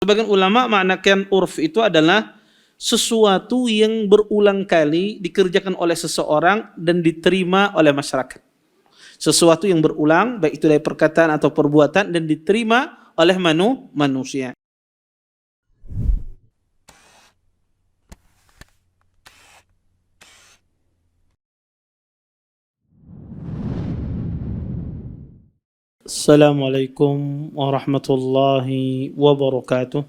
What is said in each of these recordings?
Sebagian ulama maknakan urf itu adalah sesuatu yang berulang kali dikerjakan oleh seseorang dan diterima oleh masyarakat. Sesuatu yang berulang, baik itu dari perkataan atau perbuatan, dan diterima oleh manusia. Assalamualaikum warahmatullahi wabarakatuh.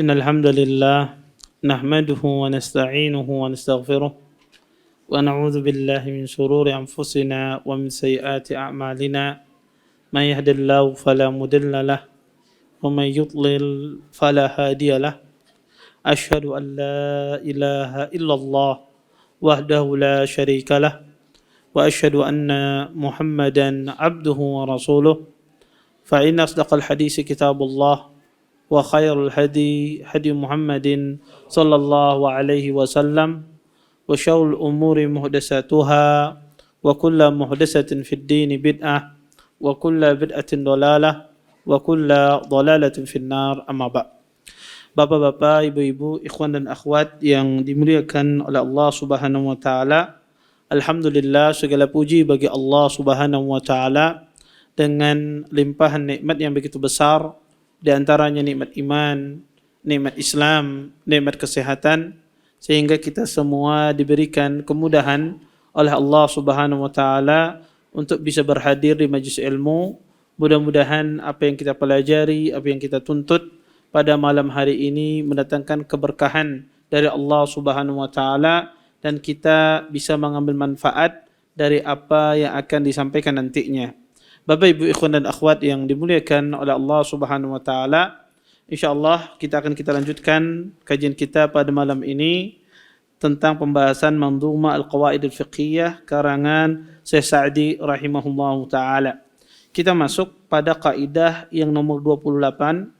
Innal hamdalillah nahmaduhu wa nasta'inuhu wa nastaghfiruh wa na'udzu billahi min shururi anfusina wa min sayyiati a'malina. May yahdihillahu fala mudilla lahu wa may yudlil fala hadiya lahu. Asyhadu an la ilaha illallah wahdahu la syarika lahu wa asyhadu anna Muhammadan abduhu wa rasuluh. Fa inna asdaqal hadisi kitabullah wa khairul hadi hadi Muhammadin sallallahu alaihi wasallam wa syarrul umuri muhdatsatuha wa kullu muhdatsatin fid din bid'ah wa kullu bid'atin dhalalah wa kullu dhalalatin finnar. Amma ba'd. Bapak-bapak, ibu-ibu, ikhwan dan akhwat yang dimuliakan oleh Allah Subhanahu wa taala, alhamdulillah, segala puji bagi Allah Subhanahu wa taala dengan limpahan nikmat yang begitu besar, di antaranya nikmat iman, nikmat Islam, nikmat kesehatan, sehingga kita semua diberikan kemudahan oleh Allah Subhanahu wa taala untuk bisa berhadir di majlis ilmu. Mudah-mudahan apa yang kita pelajari, apa yang kita tuntut pada malam hari ini mendatangkan keberkahan dari Allah Subhanahu wa taala dan kita bisa mengambil manfaat dari apa yang akan disampaikan nantinya. Bapak, Ibu, ikhwan dan akhwat yang dimuliakan oleh Allah Subhanahu wa taala, insyaallah kita akan lanjutkan kajian kita pada malam ini tentang pembahasan Mandhumah Al-Qawaid Al-Fiqhiyah karangan Syekh Sa'di rahimahullahu taala. Kita masuk pada kaidah yang nomor 28.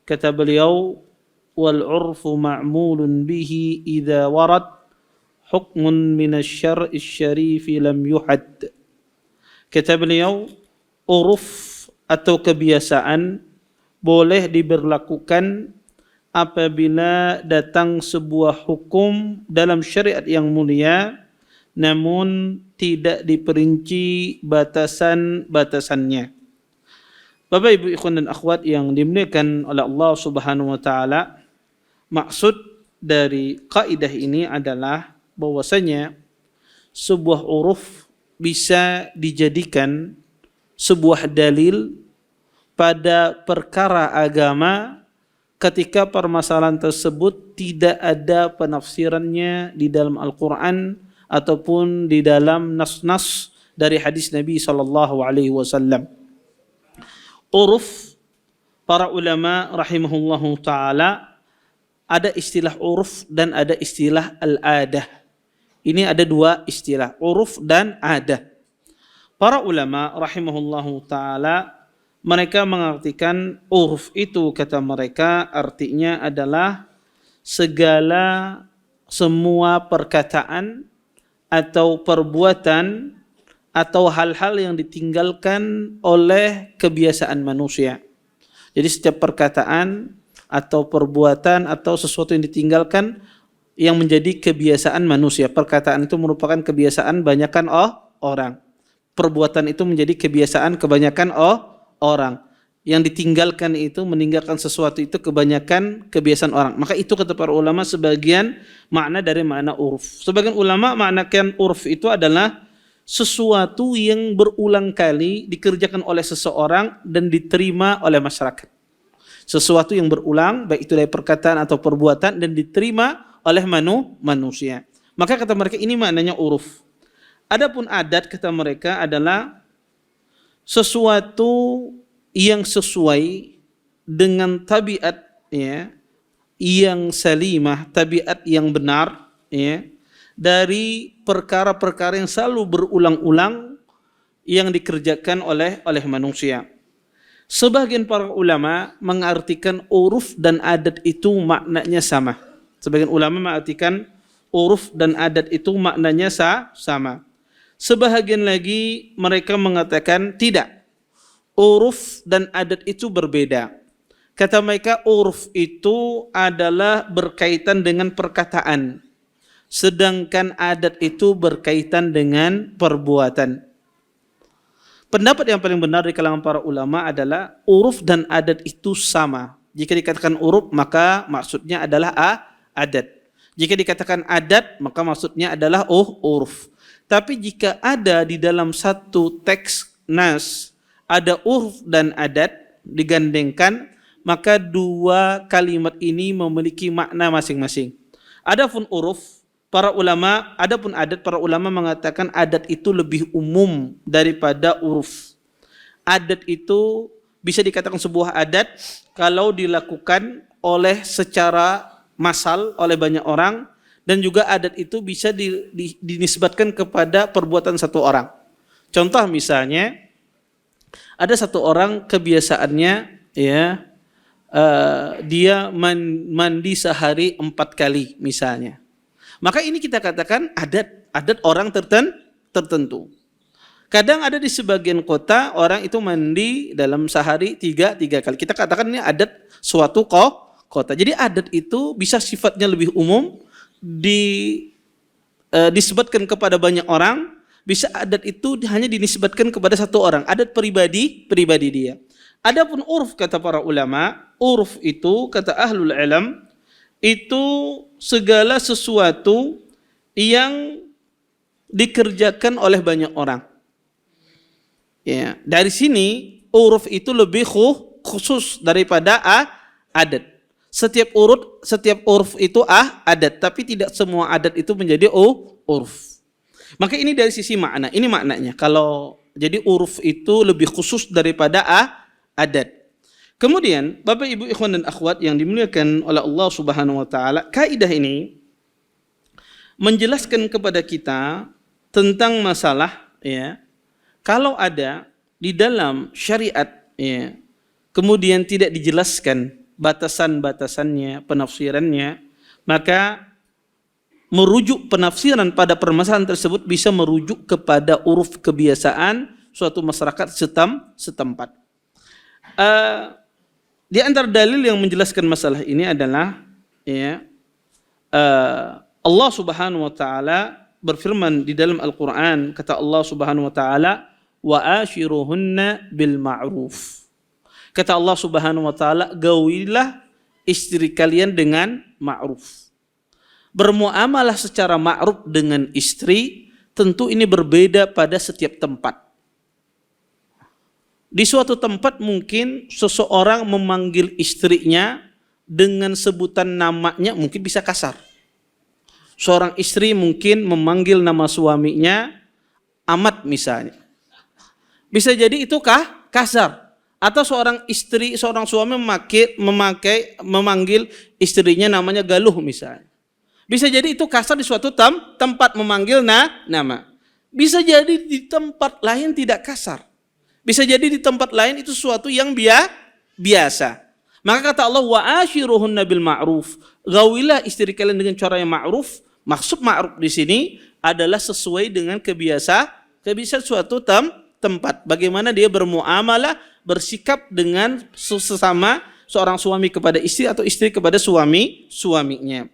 Kata beliau, wal 'urfu ma'mulun bihi idza warad hukmun minasy-syar'i syarif lam yuhad. Kata beliau, uruf atau kebiasaan boleh diberlakukan apabila datang sebuah hukum dalam syariat yang mulia namun tidak diperinci batasan-batasannya. Bapak, Ibu, ikhwan dan akhwat yang dimuliakan oleh Allah Subhanahu wa taala, maksud dari kaidah ini adalah bahwasanya sebuah uruf bisa dijadikan sebuah dalil pada perkara agama ketika permasalahan tersebut tidak ada penafsirannya di dalam Al-Quran ataupun di dalam nas-nas dari hadis Nabi sallallahu alaihi wasallam. Uruf, para ulama rahimahullahu taala, ada istilah uruf dan ada istilah al-adah. Ini ada dua istilah, uruf dan adah. Para ulama rahimahullahu taala mereka mengartikan uruf itu, kata mereka, artinya adalah semua perkataan atau perbuatan atau hal-hal yang ditinggalkan oleh kebiasaan manusia. Jadi setiap perkataan atau perbuatan atau sesuatu yang ditinggalkan yang menjadi kebiasaan manusia. Perkataan itu merupakan kebiasaan banyakkan orang. Perbuatan itu menjadi kebiasaan kebanyakan orang. Yang ditinggalkan itu, meninggalkan sesuatu itu kebanyakan kebiasaan orang. Maka itu kata para ulama sebagian makna dari makna urf. Sebagian ulama maknakan urf itu adalah sesuatu yang berulang kali dikerjakan oleh seseorang dan diterima oleh masyarakat. Sesuatu yang berulang, baik itu dari perkataan atau perbuatan, dan diterima oleh manusia. Maka kata mereka ini maknanya uruf. Adapun adat, kata mereka, adalah sesuatu yang sesuai dengan tabiat, ya, yang salimah, tabiat yang benar, ya, dari perkara-perkara yang selalu berulang-ulang yang dikerjakan oleh manusia. Sebagian para ulama mengartikan uruf dan adat itu maknanya sama. Sebagian ulama mengartikan uruf dan adat itu maknanya sama. Sebahagian lagi mereka mengatakan tidak. uruf dan adat itu berbeda. Kata mereka uruf itu adalah berkaitan dengan perkataan, sedangkan adat itu berkaitan dengan perbuatan. Pendapat yang paling benar di kalangan para ulama adalah uruf dan adat itu sama. Jika dikatakan uruf maka maksudnya adalah adat. Jika dikatakan adat maka maksudnya adalah uruf. Tapi jika ada di dalam satu teks nas ada uruf dan adat digandengkan, maka dua kalimat ini memiliki makna masing-masing. Adapun uruf, adapun adat, para ulama mengatakan adat itu lebih umum daripada uruf. Adat itu bisa dikatakan sebuah adat kalau dilakukan oleh secara massal oleh banyak orang, dan juga adat itu bisa dinisbatkan kepada perbuatan satu orang. Contoh misalnya, ada satu orang kebiasaannya dia mandi sehari 4 kali misalnya. Maka ini kita katakan adat orang tertentu. Kadang ada di sebagian kota orang itu mandi dalam sehari 3 kali. Kita katakan ini adat suatu kota. Jadi adat itu bisa sifatnya lebih umum, disebutkan kepada banyak orang, bisa adat itu hanya dinisbatkan kepada satu orang, adat pribadi dia. Adapun uruf, kata para ulama, uruf itu kata ahlul ilm itu segala sesuatu yang dikerjakan oleh banyak orang. Ya, dari sini uruf itu lebih khusus daripada adat. Setiap uruf itu adat, tapi tidak semua adat itu menjadi uruf. Maka ini dari sisi makna, ini maknanya. Kalau jadi uruf itu lebih khusus daripada adat. Kemudian Bapak Ibu ikhwan dan akhwat yang dimuliakan oleh Allah Subhanahu wa taala, kaidah ini menjelaskan kepada kita tentang masalah kalau ada di dalam syariat kemudian tidak dijelaskan batasan-batasannya, penafsirannya, maka merujuk penafsiran pada permasalahan tersebut bisa merujuk kepada uruf kebiasaan suatu masyarakat setempat. Di antara dalil yang menjelaskan masalah ini adalah Allah Subhanahu wa taala berfirman di dalam Al-Qur'an, kata Allah Subhanahu wa taala, wa ashiruhunna bil ma'ruf. Kata Allah Subhanahu wa taala, gaulilah istri kalian dengan ma'ruf. Bermuamalah secara ma'ruf dengan istri tentu ini berbeda pada setiap tempat. Di suatu tempat mungkin seseorang memanggil istrinya dengan sebutan namanya mungkin bisa kasar. Seorang istri mungkin memanggil nama suaminya Ahmad misalnya. Bisa jadi itu kasar. Atau seorang suami memanggil istrinya namanya Galuh misalnya. Bisa jadi itu kasar di suatu tempat memanggil nama. Bisa jadi di tempat lain tidak kasar. Bisa jadi di tempat lain itu sesuatu yang biasa. Maka kata Allah, wa ashiruhunna bil ma'ruf. Gaulilah istri kalian dengan cara yang ma'ruf. Maksud ma'ruf di sini adalah sesuai dengan kebiasaan suatu tempat. Bagaimana dia bermuamalah, bersikap dengan sesama seorang suami kepada istri atau istri kepada suaminya.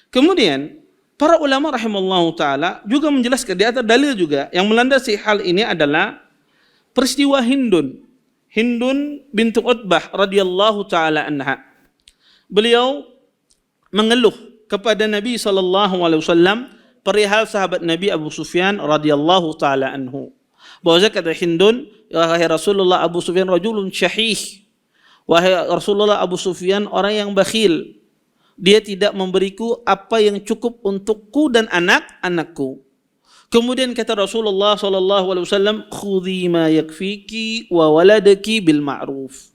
Kemudian para ulama rahimallahu taala juga menjelaskan di atas dalil juga yang melandasi hal ini adalah peristiwa Hindun bintu Utbah radhiyallahu taala anha. Beliau mengeluh kepada Nabi SAW perihal sahabat Nabi Abu Sufyan radhiyallahu taala anhu. Bahwa kata Hindun, wahai Rasulullah, Abu Sufyan rajulun syahih. Wahai Rasulullah, Abu Sufyan orang yang bakhil. Dia tidak memberiku apa yang cukup untukku dan anak-anakku. Kemudian kata Rasulullah SAW, khudhi ma yakfiki wa waladaki bil ma'ruf.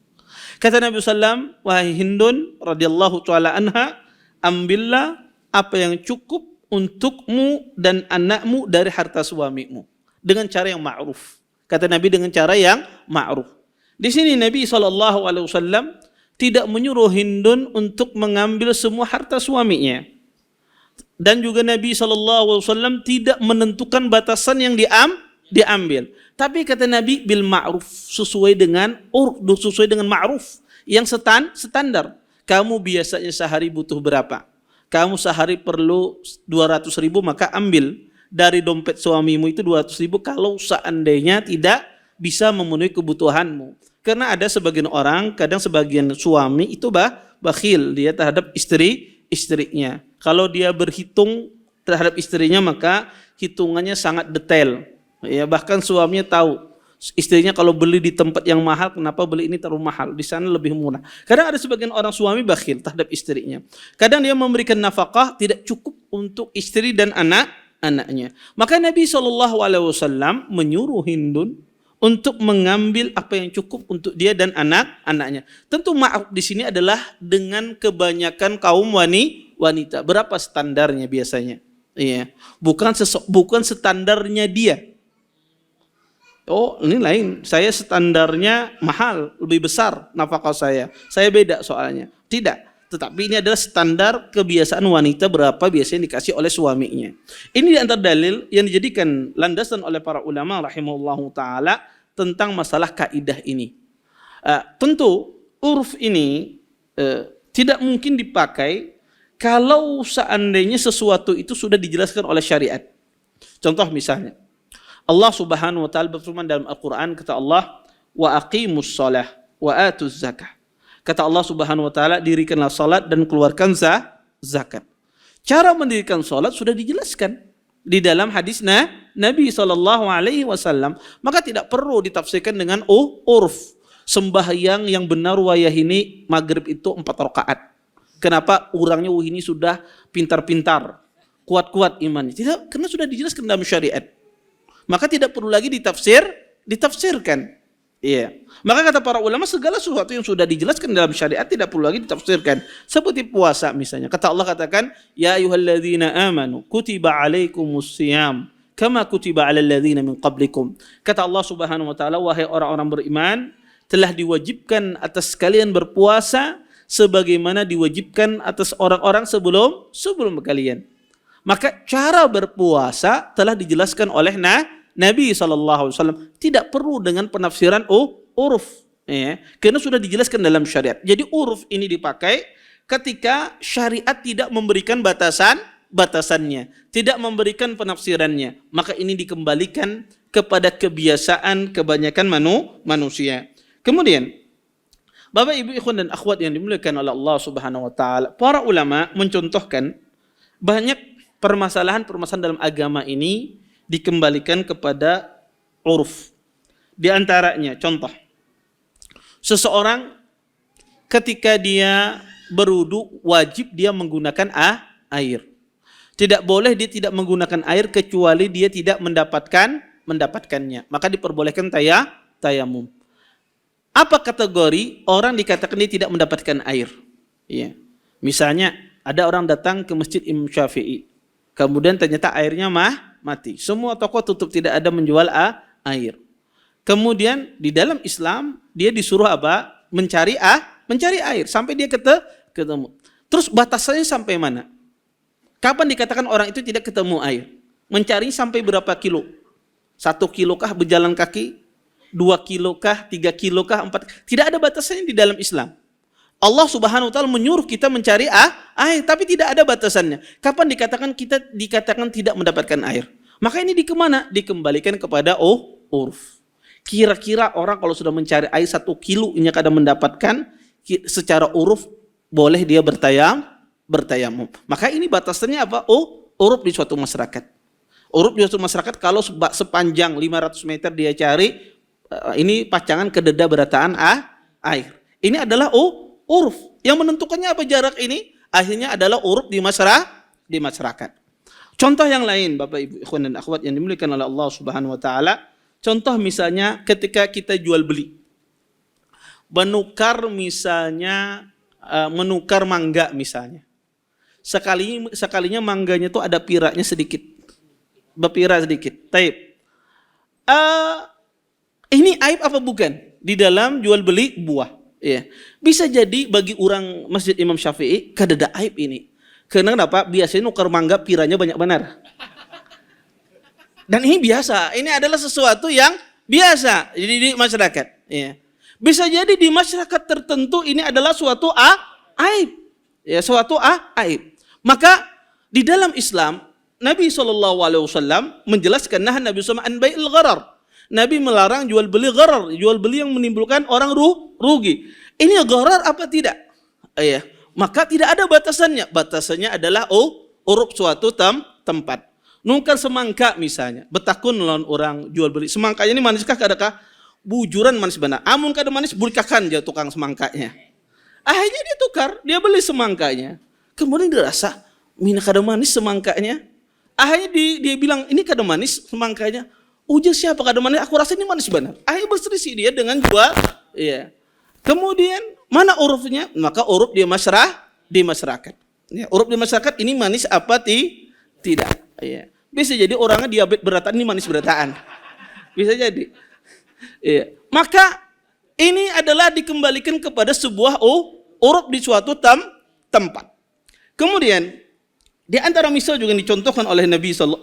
Kata Nabi SAW, wahai Hindun radhiyallahu ta'ala anha, ambillah apa yang cukup untukmu dan anakmu dari harta suamimu. Dengan cara yang ma'ruf. Kata Nabi dengan cara yang ma'ruf. Di sini Nabi SAW tidak menyuruh Hindun untuk mengambil semua harta suaminya. Dan juga Nabi SAW tidak menentukan batasan yang diambil. Tapi kata Nabi bil ma'ruf, sesuai dengan sesuai dengan ma'ruf yang standar. Kamu biasanya sehari butuh berapa? Kamu sehari perlu 200.000, maka ambil dari dompet suamimu itu 200.000 kalau seandainya tidak bisa memenuhi kebutuhanmu. Karena ada sebagian orang, kadang sebagian suami itu bakhil dia terhadap istrinya. Kalau dia berhitung terhadap istrinya maka hitungannya sangat detail. Ya, bahkan suaminya tahu istrinya kalau beli di tempat yang mahal, kenapa beli ini terlalu mahal, di sana lebih murah. Kadang ada sebagian orang suami bakhil terhadap istrinya. Kadang dia memberikan nafkah tidak cukup untuk istri dan anak-anaknya. Maka Nabi SAW menyuruh Hindun untuk mengambil apa yang cukup untuk dia dan anak-anaknya. Tentu maaf di sini adalah dengan kebanyakan kaum wanita. Berapa standarnya biasanya? Iya, bukan standarnya dia. Oh, ini lain. Saya standarnya mahal, lebih besar nafkah saya. Saya beda soalnya. Tidak. Tetapi ini adalah standar kebiasaan wanita berapa biasanya dikasih oleh suaminya. Ini di antara dalil yang dijadikan landasan oleh para ulama rahimahullahu taala tentang masalah kaidah ini. Tentu uruf ini tidak mungkin dipakai kalau seandainya sesuatu itu sudah dijelaskan oleh syariat. Contoh misalnya, Allah Subhanahu wa taala berfirman dalam Al-Qur'an, kata Allah, wa aqimus shalah wa atuz zakah. Kata Allah Subhanahu wa taala, dirikanlah salat dan keluarkan zakat. Cara mendirikan salat sudah dijelaskan di dalam hadis Nabi sallallahu alaihi wasallam, maka tidak perlu ditafsirkan dengan urf. Sembahyang yang benar wayah ini maghrib itu 4 rakaat. Kenapa orangnya ini sudah pintar-pintar, kuat-kuat imannya? Tidak, karena sudah dijelaskan dalam syariat. Maka tidak perlu lagi ditafsirkan. Iya. Maka kata para ulama segala sesuatu yang sudah dijelaskan dalam syariat tidak perlu lagi ditafsirkan. Seperti puasa misalnya. Kata Allah katakan, ya ayyuhalladzina amanu kutiba alaikumusiyam kama kutiba alal ladzina min qablikum. Kata Allah Subhanahu wa taala, wahai orang-orang beriman, telah diwajibkan atas kalian berpuasa sebagaimana diwajibkan atas orang-orang sebelum kalian. Maka cara berpuasa telah dijelaskan oleh Nabi SAW. Tidak perlu dengan penafsiran uruf. Ya, karena sudah dijelaskan dalam syariat. Jadi uruf ini dipakai ketika syariat tidak memberikan batasannya. Tidak memberikan penafsirannya. Maka ini dikembalikan kepada kebiasaan kebanyakan manusia. Kemudian, Bapak Ibu ikhwan dan akhwat yang dimuliakan oleh Allah Subhanahu wa taala, para ulama mencontohkan banyak permasalahan-permasalahan dalam agama ini dikembalikan kepada uruf. Di antaranya contoh, seseorang ketika dia berwudu wajib dia menggunakan air. Tidak boleh dia tidak menggunakan air kecuali dia tidak mendapatkannya. Maka diperbolehkan tayamum. Apa kategori orang dikatakan dia tidak mendapatkan air? Ya. Misalnya ada orang datang ke Masjid Imam Syafi'i. Kemudian ternyata airnya mati. Semua toko tutup, tidak ada menjual air. Kemudian di dalam Islam dia disuruh apa? Mencari air sampai dia ketemu. Terus batasannya sampai mana? Kapan dikatakan orang itu tidak ketemu air? Mencari sampai berapa kilo? 1 kilo kah berjalan kaki? 2 kilo kah? 3 kilo kah? 4? Tidak ada batasannya di dalam Islam. Allah Subhanahu wa taala menyuruh kita mencari air, tapi tidak ada batasannya. Kapan dikatakan tidak mendapatkan air? Maka ini dikembalikan kepada urf. Kira-kira orang kalau sudah mencari air 1 kilo ini kadang mendapatkan, secara uruf boleh dia bertayamum. Maka ini batasannya apa? Uruf di suatu masyarakat. Uruf di suatu masyarakat kalau sepanjang 500 meter dia cari, ini pacangan kededa berataan air. Ini adalah uruf. Yang menentukannya apa jarak ini? Akhirnya adalah uruf di masyarakat. Contoh yang lain, Bapak Ibu ikhwan dan akhwat yang dimuliakan oleh Allah Subhanahu wa taala, contoh misalnya ketika kita jual beli. Menukar misalnya menukar mangga misalnya. Sekalinya mangganya itu ada piranya sedikit. Berpira sedikit. Taib. Ini aib apa bukan? Di dalam jual beli buah. Ya. Bisa jadi bagi orang Masjid Imam Syafi'i kadada aib ini. Karena kenapa? Biasanya nukar mangga piranya banyak benar. Dan ini biasa. Ini adalah sesuatu yang biasa di masyarakat. Ya. Bisa jadi di masyarakat tertentu ini adalah suatu aib. Ya, suatu aib. Maka di dalam Islam Nabi SAW menjelaskan Nabi SAW an bai'il gharar. Nabi melarang jual beli gharar, jual beli yang menimbulkan orang rugi. Ini gharar apa tidak? Ya. Maka tidak ada batasannya. Batasannya adalah uruf suatu tempat. Nungkar semangka misalnya, betakun lawan orang jual beli. Semangkanya ini maniskah kadakah? Bujuran manis benar. Amun kada manis bulikakan dia tukang semangkanya. Akhirnya dia tukar, dia beli semangkanya. Kemudian dia rasa, mina kada manis semangkanya. Akhirnya dia bilang, ini kada manis semangkanya. Ujar siapa kada manis? Aku rasa ini manis benar. Akhirnya berselisih dia dengan jual. Iya. Kemudian mana urufnya? Maka uruf di masyarakat. Ya, uruf di masyarakat ini manis apa tidak? Iya. Bisa jadi orangnya diabetes beratan, ini manis berataan. Bisa jadi. Iya. Maka ini adalah dikembalikan kepada sebuah uruf di suatu tempat. Kemudian di antara misal juga yang dicontohkan oleh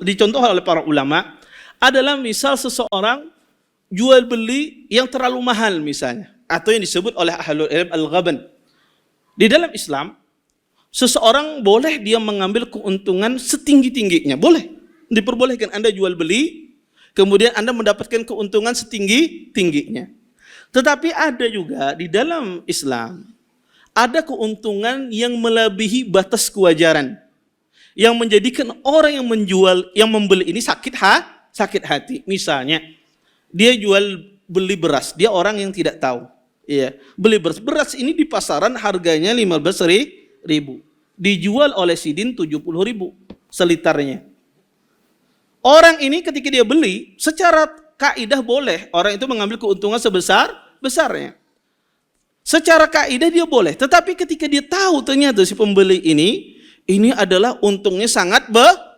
dicontohkan oleh para ulama adalah misal seseorang jual beli yang terlalu mahal misalnya, atau yang disebut oleh ahlul ilm al-ghaban. Di dalam Islam seseorang boleh dia mengambil keuntungan setinggi-tingginya, boleh, diperbolehkan Anda jual beli, kemudian Anda mendapatkan keuntungan setinggi-tingginya. Tetapi ada juga di dalam Islam ada keuntungan yang melebihi batas kewajaran, yang menjadikan orang yang menjual, yang membeli ini sakit hati. Misalnya dia jual beli beras, dia orang yang tidak tahu. Iya, beli beras. Beras ini di pasaran harganya 15.000. Dijual oleh Sidin 70.000 selitarnya. Orang ini ketika dia beli, secara kaidah boleh orang itu mengambil keuntungan sebesarnya. Secara kaidah dia boleh, tetapi ketika dia tahu ternyata si pembeli ini adalah untungnya sangat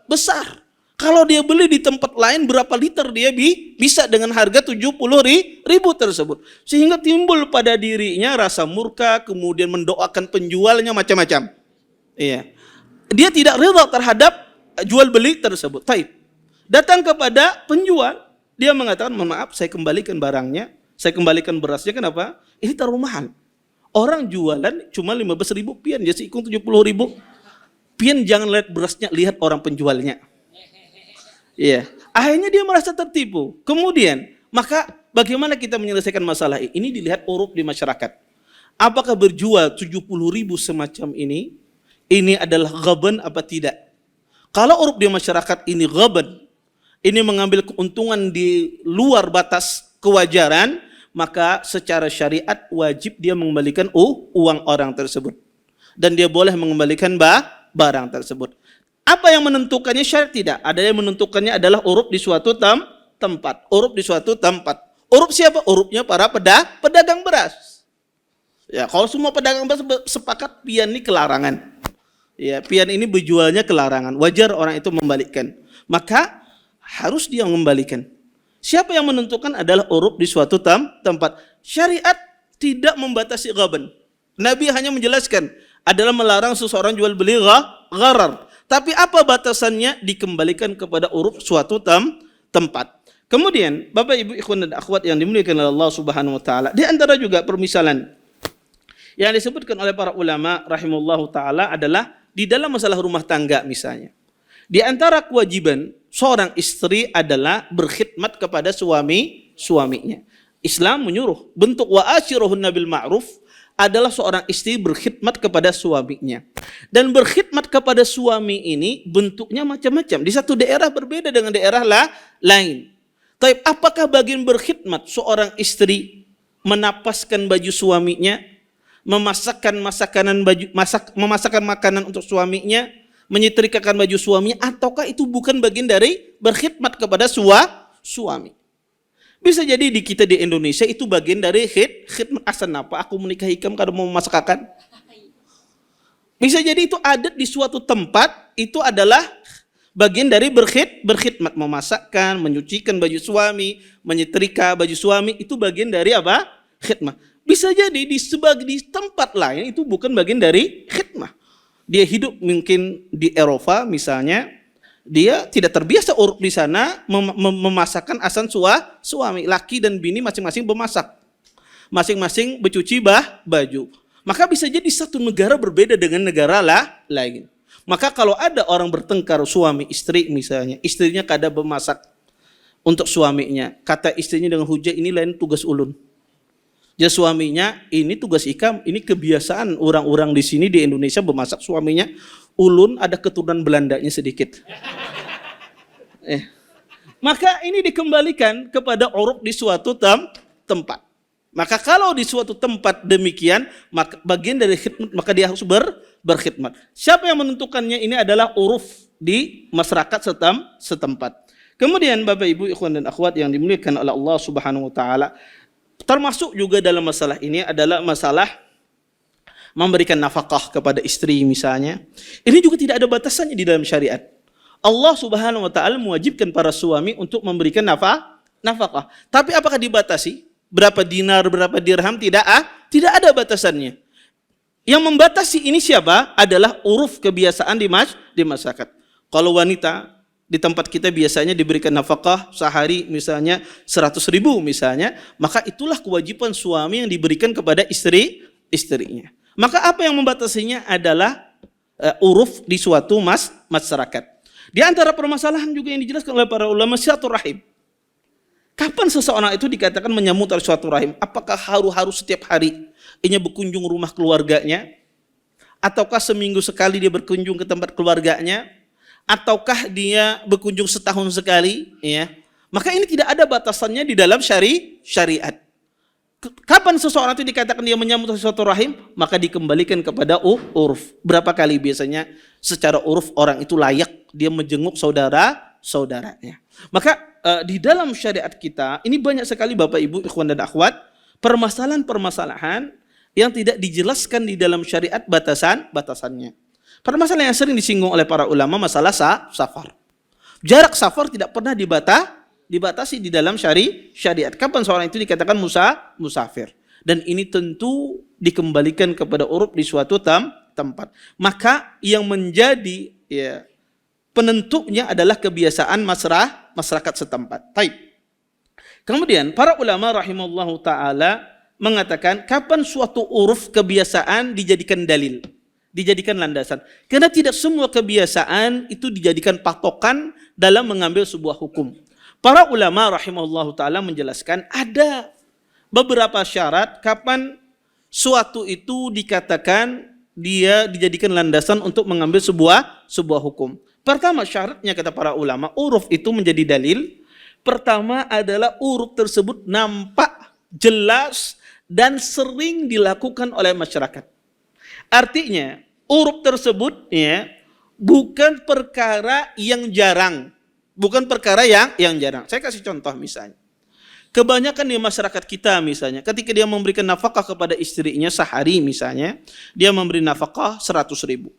besar. Kalau dia beli di tempat lain berapa liter dia bisa dengan harga 70.000 tersebut. Sehingga timbul pada dirinya rasa murka, kemudian mendoakan penjualnya macam-macam. Iya. Dia tidak rela terhadap jual beli tersebut. Taib. Datang kepada penjual, dia mengatakan, "Mohon maaf, saya kembalikan barangnya, saya kembalikan berasnya." Kenapa? Ini terlalu mahal. Orang jualan cuma 15.000 pian, dia sikung 70.000. Pian jangan lihat berasnya, lihat orang penjualnya. Iya. Akhirnya dia merasa tertipu. Kemudian, maka bagaimana kita menyelesaikan masalah ini? Ini dilihat uruf di masyarakat. Apakah berjual 70.000 semacam ini adalah ghaban apa tidak? Kalau uruf di masyarakat ini ghaban, ini mengambil keuntungan di luar batas kewajaran, maka secara syariat wajib dia mengembalikan uang orang tersebut. Dan dia boleh mengembalikan barang tersebut. Apa yang menentukannya? Syariat tidak. Ada yang menentukannya adalah uruf di suatu tempat. Uruf di suatu tempat. Uruf siapa? Urufnya para pedagang beras. Ya, kalau semua pedagang beras sepakat pian ini kelarangan. Ya, pian ini berjualnya kelarangan. Wajar orang itu membalikkan. Maka harus dia mengembalikan. Siapa yang menentukan adalah uruf di suatu tempat. Syariat tidak membatasi ghaban. Nabi hanya menjelaskan adalah melarang seseorang jual beli gharar. Tapi apa batasannya? Dikembalikan kepada uruf suatu tempat. Kemudian, Bapak Ibu ikhwan dan akhwat yang dimuliakan oleh Allah Subhanahu wa taala, di antara juga permisalan yang disebutkan oleh para ulama rahimahullahu taala adalah di dalam masalah rumah tangga misalnya. Di antara kewajiban seorang istri adalah berkhidmat kepada suaminya. Islam menyuruh bentuk wa ashiruhunna bil ma'ruf adalah seorang istri berkhidmat kepada suaminya. Dan berkhidmat kepada suami ini bentuknya macam-macam. Di satu daerah berbeda dengan daerah lain. Tapi apakah bagian berkhidmat seorang istri menapaskan baju suaminya, memasakkan makanan untuk suaminya, menyetrikakan baju suaminya, ataukah itu bukan bagian dari berkhidmat kepada suami? Bisa jadi di kita di Indonesia itu bagian dari khidmat. Asan apa? Aku menikahi kamu kalau mau masakan. Bisa jadi itu adat di suatu tempat, itu adalah bagian dari berkhidmat, memasakkan, menyucikan baju suami, menyetrika baju suami, itu bagian dari apa? Khidmat. Bisa jadi di tempat lain itu bukan bagian dari khidmat. Dia hidup mungkin di Eropa misalnya, dia tidak terbiasa uruf di sana memasakkan asan suami, laki dan bini masing-masing memasak, masing-masing bercuci baju. Maka bisa jadi satu negara berbeda dengan negara lain. Maka kalau ada orang bertengkar suami istri misalnya, istrinya kada memasak untuk suaminya, kata istrinya dengan hujah ini lain tugas ulun. Ya suaminya ini tugas ikam, ini kebiasaan orang-orang di sini di Indonesia memasak suaminya. Ulun ada keturunan Belandanya sedikit. Maka ini dikembalikan kepada uruf di suatu tempat. Maka kalau di suatu tempat demikian, maka bagian dari khidmat, maka dia harus berkhidmat. Siapa yang menentukannya? Ini adalah uruf di masyarakat setempat. Kemudian Bapak Ibu ikhwan dan akhwat yang dimuliakan oleh Allah Subhanahu wa taala, termasuk juga dalam masalah ini adalah masalah memberikan nafkah kepada istri misalnya. Ini juga tidak ada batasannya di dalam syariat. Allah Subhanahu wa taala mewajibkan para suami untuk memberikan nafkah. Tapi apakah dibatasi? Berapa dinar, berapa dirham? Tidak ada batasannya. Yang membatasi ini siapa? Adalah uruf kebiasaan di masyarakat. Kalau wanita di tempat kita biasanya diberikan nafkah sehari misalnya 100.000 misalnya, maka itulah kewajiban suami yang diberikan kepada istrinya. Maka apa yang membatasinya adalah uruf di suatu masyarakat. Di antara permasalahan juga yang dijelaskan oleh para ulama silaturahim. Kapan seseorang itu dikatakan menyambut suatu rahim? Apakah harus setiap hari ia berkunjung rumah keluarganya? Ataukah seminggu sekali dia berkunjung ke tempat keluarganya? Ataukah dia berkunjung setahun sekali? Ya. Maka ini tidak ada batasannya di dalam syariat. Kapan seseorang itu dikatakan dia menyambut suatu rahim? Maka dikembalikan kepada uruf. Berapa kali biasanya secara uruf orang itu layak dia menjenguk saudaranya. Maka di dalam syariat kita ini banyak sekali Bapak Ibu ikhwan dan akhwat permasalahan-permasalahan yang tidak dijelaskan di dalam syariat batasannya. Permasalahan yang sering disinggung oleh para ulama masalah safar. Jarak safar tidak pernah dibatasi di dalam syariat. Kapan seorang itu dikatakan musafir? Dan ini tentu dikembalikan kepada uruf di suatu tempat. Maka yang menjadi penentunya adalah kebiasaan masyarakat setempat. Baik. Kemudian para ulama rahimallahu taala mengatakan kapan suatu uruf kebiasaan dijadikan dalil, dijadikan landasan. Karena tidak semua kebiasaan itu dijadikan patokan dalam mengambil sebuah hukum. Para ulama rahimahullahu ta'ala menjelaskan ada beberapa syarat kapan suatu itu dikatakan dia dijadikan landasan untuk mengambil sebuah hukum. Pertama syaratnya kata para ulama, uruf itu menjadi dalil. Pertama adalah uruf tersebut nampak, jelas, dan sering dilakukan oleh masyarakat. Artinya uruf tersebut bukan perkara yang jarang. Bukan perkara yang jarang. Saya kasih contoh misalnya. Kebanyakan di masyarakat kita misalnya, ketika dia memberikan nafkah kepada istrinya sehari misalnya, dia memberi nafkah 100.000.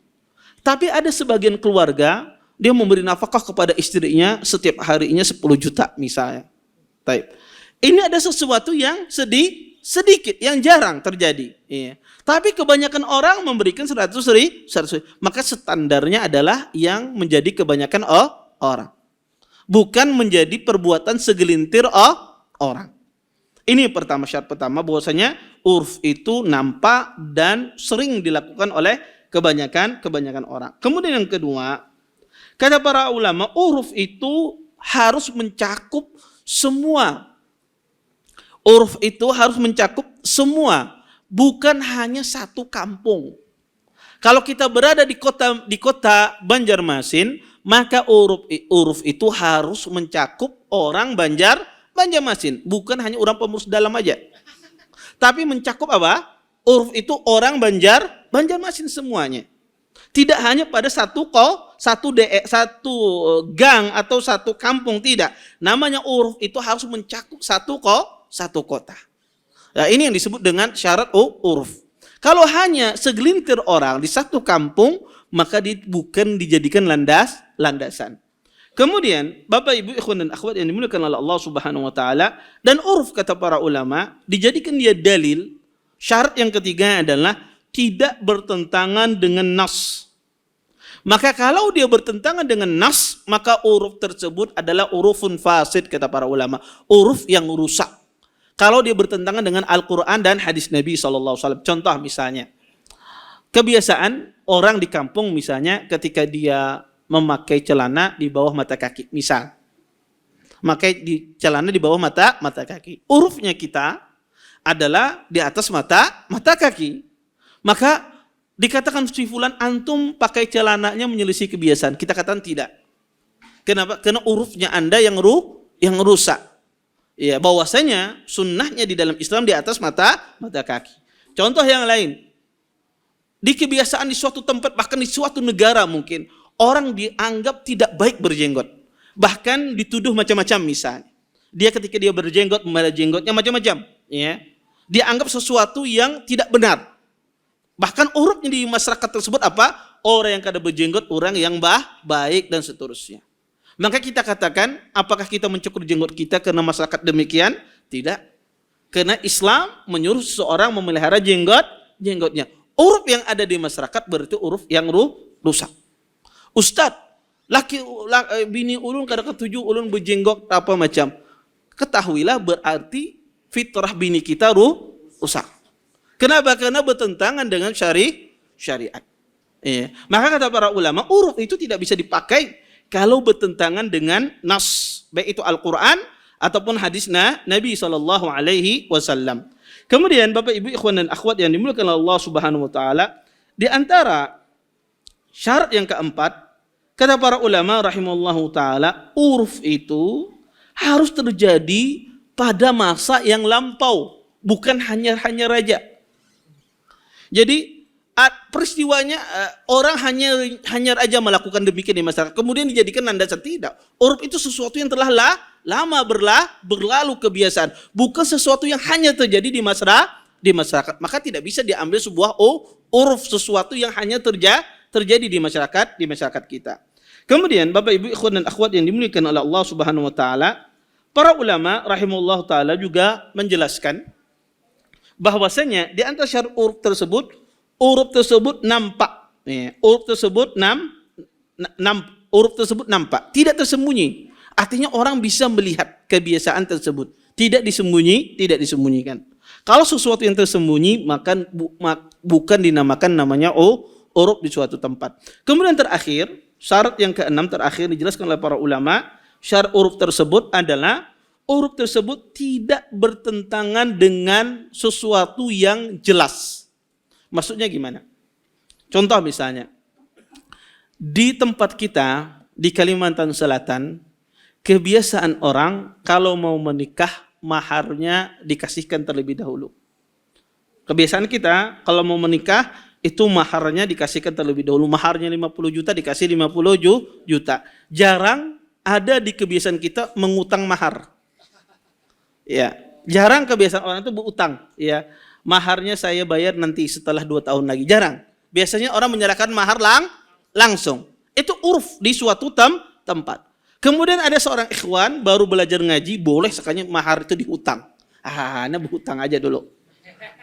Tapi ada sebagian keluarga, dia memberi nafkah kepada istrinya setiap harinya 10 juta misalnya. Ini ada sesuatu yang sedikit, yang jarang terjadi. Tapi kebanyakan orang memberikan 100.000. Maka standarnya adalah yang menjadi kebanyakan orang. Bukan menjadi perbuatan segelintir orang. Ini pertama, syarat pertama bahwasanya urf itu nampak dan sering dilakukan oleh kebanyakan orang. Kemudian yang kedua, kata para ulama, urf itu harus mencakup semua. Urf itu harus mencakup semua, bukan hanya satu kampung. Kalau kita berada di kota Banjarmasin, maka uruf itu harus mencakup orang Banjarmasin, bukan hanya orang pengurus dalam aja. Tapi mencakup apa? Uruf itu orang Banjarmasin semuanya. Tidak hanya pada satu gang atau satu kampung, tidak. Namanya uruf itu harus mencakup satu kota. Nah, ini yang disebut dengan syarat uruf. Kalau hanya segelintir orang di satu kampung, maka bukan dijadikan landasan. Kemudian, Bapak Ibu ikhwan dan akhwat yang dimuliakan oleh Allah Subhanahu wa taala, dan uruf kata para ulama dijadikan dia dalil. Syarat yang ketiga adalah tidak bertentangan dengan nas. Maka kalau dia bertentangan dengan nas, maka huruf tersebut adalah hurufun fasid kata para ulama, huruf yang rusak. Kalau dia bertentangan dengan Al-Quran dan hadis Nabi SAW. Contoh misalnya, kebiasaan orang di kampung misalnya ketika dia memakai celana di bawah mata kaki, misal. Memakai celana di bawah mata kaki. Hurufnya kita adalah di atas mata kaki. Maka dikatakan si fulan antum pakai celananya menyelisih kebiasaan. Kita katakan tidak. Kenapa? Karena hurufnya Anda yang rusak. Ya, bahwasanya sunnahnya di dalam Islam di atas mata kaki. Contoh yang lain. Di kebiasaan di suatu tempat, bahkan di suatu negara mungkin, orang dianggap tidak baik berjenggot. Bahkan dituduh macam-macam misalnya. Dia ketika dia berjenggot, memelihara jenggotnya macam-macam. Ya. Dia anggap sesuatu yang tidak benar. Bahkan urutnya di masyarakat tersebut apa? Orang yang kada berjenggot, orang yang baik dan seterusnya. Maka kita katakan, apakah kita mencukur jenggot kita karena masyarakat demikian? Tidak. Karena Islam menyuruh seseorang memelihara jenggotnya. Urut yang ada di masyarakat berarti urut yang rusak. Ustadz, bini ulun kada ketujuh ulun berjenggot apa macam. Ketahuilah berarti fitrah bini kita rusak. Kenapa? Karena bertentangan dengan syariat. Ya. Maka kata para ulama, huruf itu tidak bisa dipakai kalau bertentangan dengan nas, baik itu Al-Quran ataupun hadis Nabi SAW. Kemudian Bapak Ibu ikhwan dan akhwat yang dimuliakan Allah Subhanahu wa taala, di antara syarat yang keempat, kata para ulama rahimallahu taala, huruf itu harus terjadi pada masa yang lampau, bukan hanya raja. Jadi peristiwanya orang hanya aja melakukan demikian di masyarakat, kemudian dijadikan landasan. Tidak. Uruf itu sesuatu yang telah lama berlalu kebiasaan, bukan sesuatu yang hanya terjadi di masyarakat. Maka tidak bisa diambil sebuah uruf sesuatu yang hanya terjadi di masyarakat kita. Kemudian Bapak Ibu ikhwan dan akhwat yang dimuliakan oleh Allah Subhanahu wa taala, para ulama rahimahullah taala juga menjelaskan bahwasanya di antara syarat huruf tersebut nampak. Huruf tersebut nampak, tidak tersembunyi. Artinya orang bisa melihat kebiasaan tersebut, tidak disembunyikan. Kalau sesuatu yang tersembunyi maka bukan dinamakan namanya huruf di suatu tempat. Kemudian terakhir, syarat yang keenam terakhir dijelaskan oleh para ulama, syarat huruf tersebut adalah huruf tersebut tidak bertentangan dengan sesuatu yang jelas. Maksudnya gimana? Contoh misalnya, di tempat kita di Kalimantan Selatan, kebiasaan orang kalau mau menikah maharnya dikasihkan terlebih dahulu. Kebiasaan kita kalau mau menikah itu maharnya dikasihkan terlebih dahulu. Maharnya 50 juta dikasih 50 juta. Jarang ada di kebiasaan kita mengutang mahar. Ya, jarang kebiasaan orang itu berutang. Ya, maharnya saya bayar nanti setelah 2 tahun lagi. Jarang. Biasanya orang menyerahkan mahar langsung. Itu uruf di suatu tempat. Kemudian ada seorang ikhwan baru belajar ngaji, boleh sekalinya mahar itu dihutang. Nah berhutang aja dulu.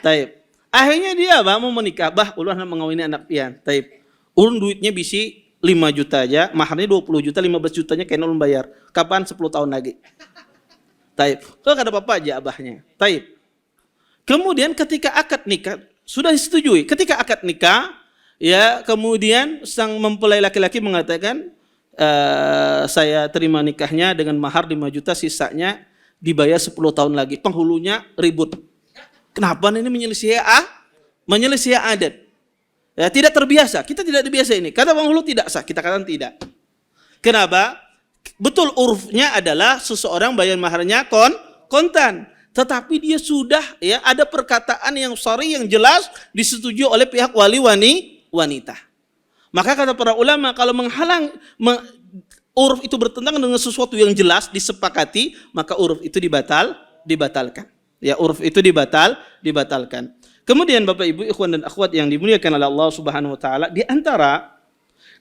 Taib. Akhirnya dia mau menikah, ulun mengawini anak pian. Taib. Ulun duitnya bisi 5 juta aja, maharnya 20 juta, 15 jutanya kayaknya ulun bayar. Kapan? 10 tahun lagi. Taib. Kalau ada apa-apa aja abahnya. Taib. Kemudian ketika akad nikah sudah disetujui. Ketika akad nikah, ya kemudian sang mempelai laki-laki mengatakan, saya terima nikahnya dengan mahar 5 juta, sisanya dibayar 10 tahun lagi. Penghulunya ribut. Kenapa ini menyelisih adat? Ya, tidak terbiasa. Kita tidak terbiasa ini. Kata penghulu tidak sah. Kita katakan tidak. Kenapa? Betul urufnya adalah seseorang bayar maharnya kontan, tetapi dia sudah ya ada perkataan yang shar'i yang jelas disetujui oleh pihak wali wanita. Maka kata para ulama kalau uruf itu bertentangan dengan sesuatu yang jelas disepakati, maka uruf itu dibatalkan. Ya, uruf itu dibatalkan. Kemudian Bapak Ibu ikhwan dan akhwat yang dimuliakan oleh Allah Subhanahu wa taala, di antara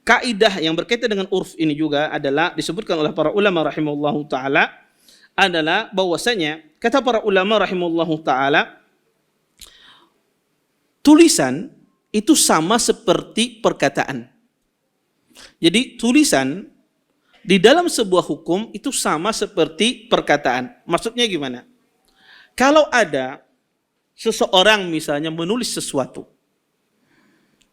kaidah yang berkaitan dengan uruf ini juga adalah disebutkan oleh para ulama rahimahullahu taala adalah bahwasanya kata para ulama rahimahullahu taala, tulisan itu sama seperti perkataan. Jadi tulisan di dalam sebuah hukum itu sama seperti perkataan. Maksudnya gimana? Kalau ada seseorang misalnya menulis sesuatu,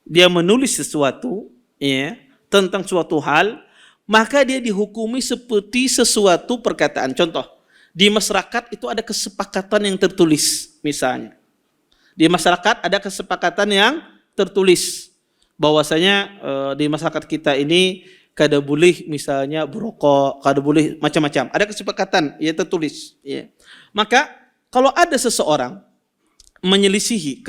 dia menulis sesuatu ya, tentang suatu hal, maka dia dihukumi seperti sesuatu perkataan. Contoh, di masyarakat itu ada kesepakatan yang tertulis misalnya. Di masyarakat ada kesepakatan yang tertulis bahwasanya di masyarakat kita ini kada boleh misalnya berokok, kada boleh macam-macam. Ada kesepakatan ya tertulis. Ya. Maka kalau ada seseorang menyelisihi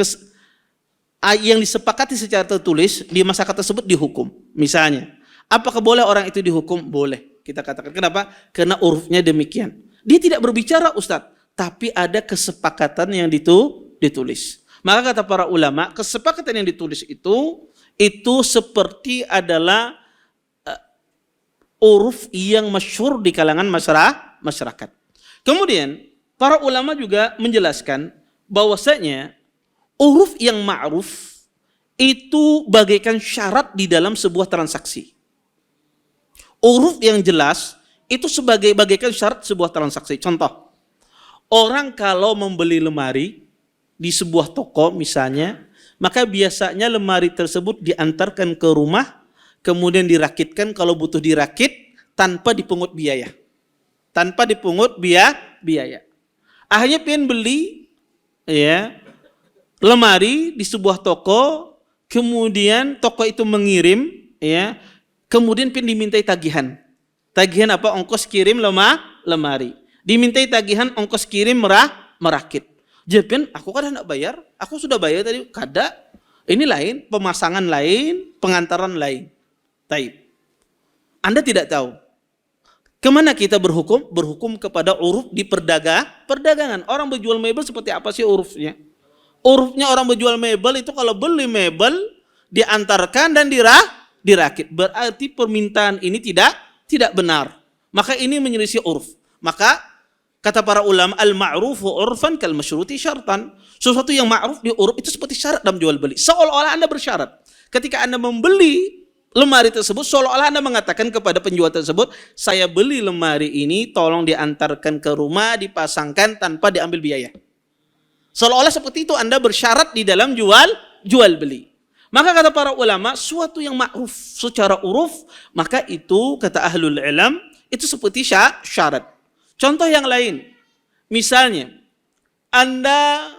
yang disepakati secara tertulis, di masyarakat tersebut dihukum. Misalnya, apakah boleh orang itu dihukum? Boleh. Kita katakan. Kenapa? Karena urufnya demikian. Dia tidak berbicara Ustadz, tapi ada kesepakatan yang ditulis. Maka kata para ulama, kesepakatan yang ditulis itu seperti adalah uruf yang masyhur di kalangan masyarakat. Kemudian, para ulama juga menjelaskan bahwasanya uruf yang ma'ruf itu bagaikan syarat di dalam sebuah transaksi. Uruf yang jelas itu bagaikan syarat sebuah transaksi. Contoh, orang kalau membeli lemari di sebuah toko misalnya, maka biasanya lemari tersebut diantarkan ke rumah, kemudian dirakitkan kalau butuh dirakit tanpa dipungut biaya. Tanpa dipungut biaya. Akhirnya pengen beli ya lemari di sebuah toko, kemudian toko itu mengirim ya, kemudian pengen dimintai tagihan. Tagihan apa? Ongkos kirim lemari. Dimintai tagihan ongkos kirim merakit. Jadi aku kan hendak bayar, aku sudah bayar tadi, kada. Ini lain, pemasangan lain, pengantaran lain. Taib. Anda tidak tahu. Kemana kita berhukum? Berhukum kepada uruf di perdagangan. Orang berjual mebel seperti apa sih urufnya? Urufnya orang berjual mebel itu kalau beli mebel diantarkan dan dirakit. Berarti permintaan ini tidak benar. Maka ini menyelisih uruf. Maka kata para ulama, al-ma'rufu urfan kal masyruti syartan. Sesuatu yang ma'ruf di uruf itu seperti syarat dalam jual beli. Seolah-olah Anda bersyarat. Ketika Anda membeli lemari tersebut, seolah-olah Anda mengatakan kepada penjual tersebut, saya beli lemari ini, tolong diantarkan ke rumah, dipasangkan tanpa diambil biaya. Seolah-olah seperti itu Anda bersyarat di dalam jual beli. Maka kata para ulama, suatu yang ma'ruf secara uruf, maka itu kata ahlul ilm, itu seperti syarat. Contoh yang lain, misalnya Anda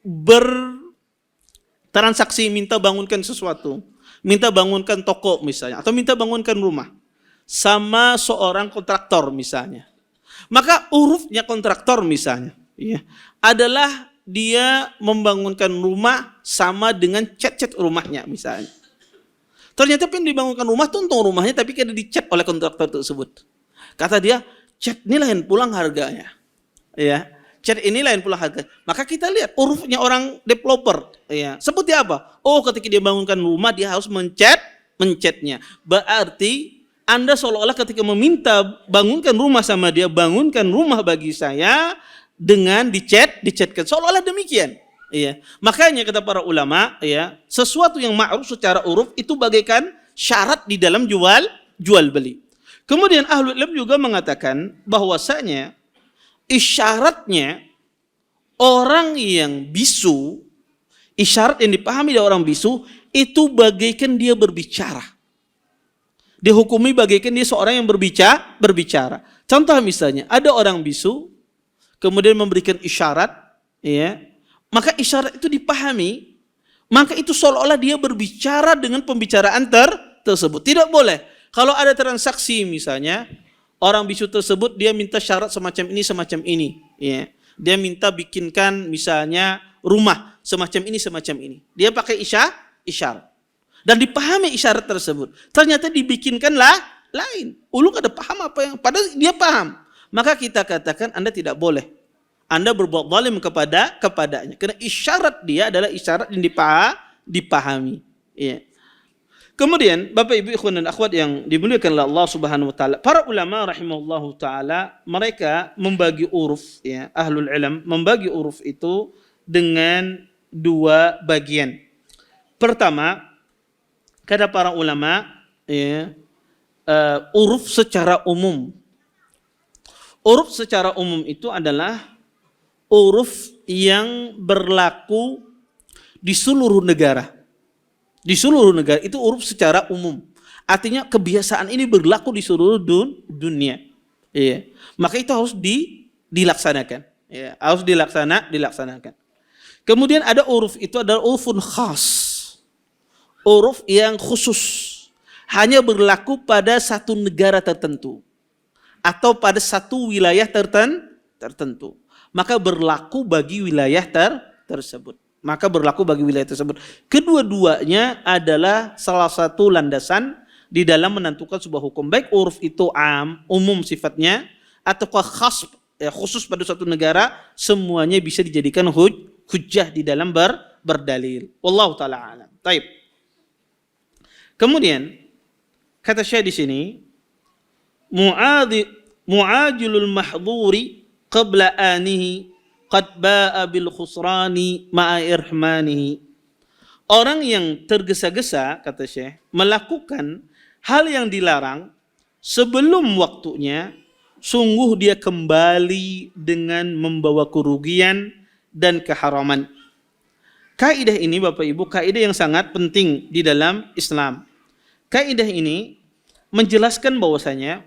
bertransaksi minta bangunkan sesuatu, minta bangunkan toko misalnya, atau minta bangunkan rumah sama seorang kontraktor misalnya. Maka urufnya kontraktor misalnya ya, adalah dia membangunkan rumah sama dengan cat-cat rumahnya misalnya. Ternyata pengen dibangunkan rumah tuh untung rumahnya, tapi kada dicat oleh kontraktor tersebut. Kata dia, cat ini lain pulang harganya. Ya, cat ini lain pulang harga. Maka kita lihat urufnya orang developer. Ya, seperti apa? Oh, ketika dia bangunkan rumah dia harus mencatnya. Berarti Anda seolah-olah ketika meminta bangunkan rumah sama dia, bangunkan rumah bagi saya dengan dicatkan. Seolah-olah demikian. Ya. Makanya kata para ulama, ya, sesuatu yang ma'ruf secara uruf itu bagaikan syarat di dalam jual beli. Kemudian ahlul ilm juga mengatakan bahwasanya isyaratnya orang yang bisu, isyarat yang dipahami dari orang bisu itu bagaikan dia berbicara. Dihukumi bagaikan dia seorang yang berbicara. Contoh misalnya, ada orang bisu kemudian memberikan isyarat, ya, maka isyarat itu dipahami, maka itu seolah-olah dia berbicara dengan pembicaraan tersebut. Tidak boleh. Kalau ada transaksi misalnya, orang bisu tersebut dia minta syarat semacam ini, ya. Dia minta bikinkan misalnya rumah semacam ini. Dia pakai isyarat. Dan dipahami isyarat tersebut. Ternyata dibikinkanlah lain. Ulung ada paham apa yang padahal dia paham. Maka kita katakan Anda tidak boleh. Anda berbuat zalim kepadanya. Karena isyarat dia adalah isyarat yang dipahami. Ya. Kemudian Bapak Ibu ikhwan dan akhwat yang dimuliakan oleh Allah Subhanahu wa taala, para ulama rahimahullahu taala mereka membagi uruf, ya, ahlul ilm membagi uruf itu dengan dua bagian. Pertama, kata para ulama, ya, uruf secara umum. Uruf secara umum itu adalah uruf yang berlaku di seluruh negara. Di seluruh negara itu uruf secara umum. Artinya kebiasaan ini berlaku di seluruh dunia. Ya. Maka itu harus dilaksanakan. Ya, harus dilaksanakan. Kemudian ada uruf, itu adalah urufun khas. Uruf yang khusus. Hanya berlaku pada satu negara tertentu atau pada satu wilayah tertentu. Maka berlaku bagi wilayah tersebut. Kedua-duanya adalah salah satu landasan di dalam menentukan sebuah hukum. Baik uruf itu umum sifatnya, atau khas, khusus pada suatu negara, semuanya bisa dijadikan hujjah di dalam berdalil. Wallahu ta'ala alam. Taib. Kemudian kata Syekh di sini, mu'ajilul mahdhuri qabla anihi qad ba'a bil khusrani ma'a irhmanihi. Orang yang tergesa-gesa, kata Syekh, melakukan hal yang dilarang sebelum waktunya, sungguh dia kembali dengan membawa kerugian dan keharaman. Kaidah ini Bapak Ibu, kaidah yang sangat penting di dalam Islam. Kaidah ini menjelaskan bahwasanya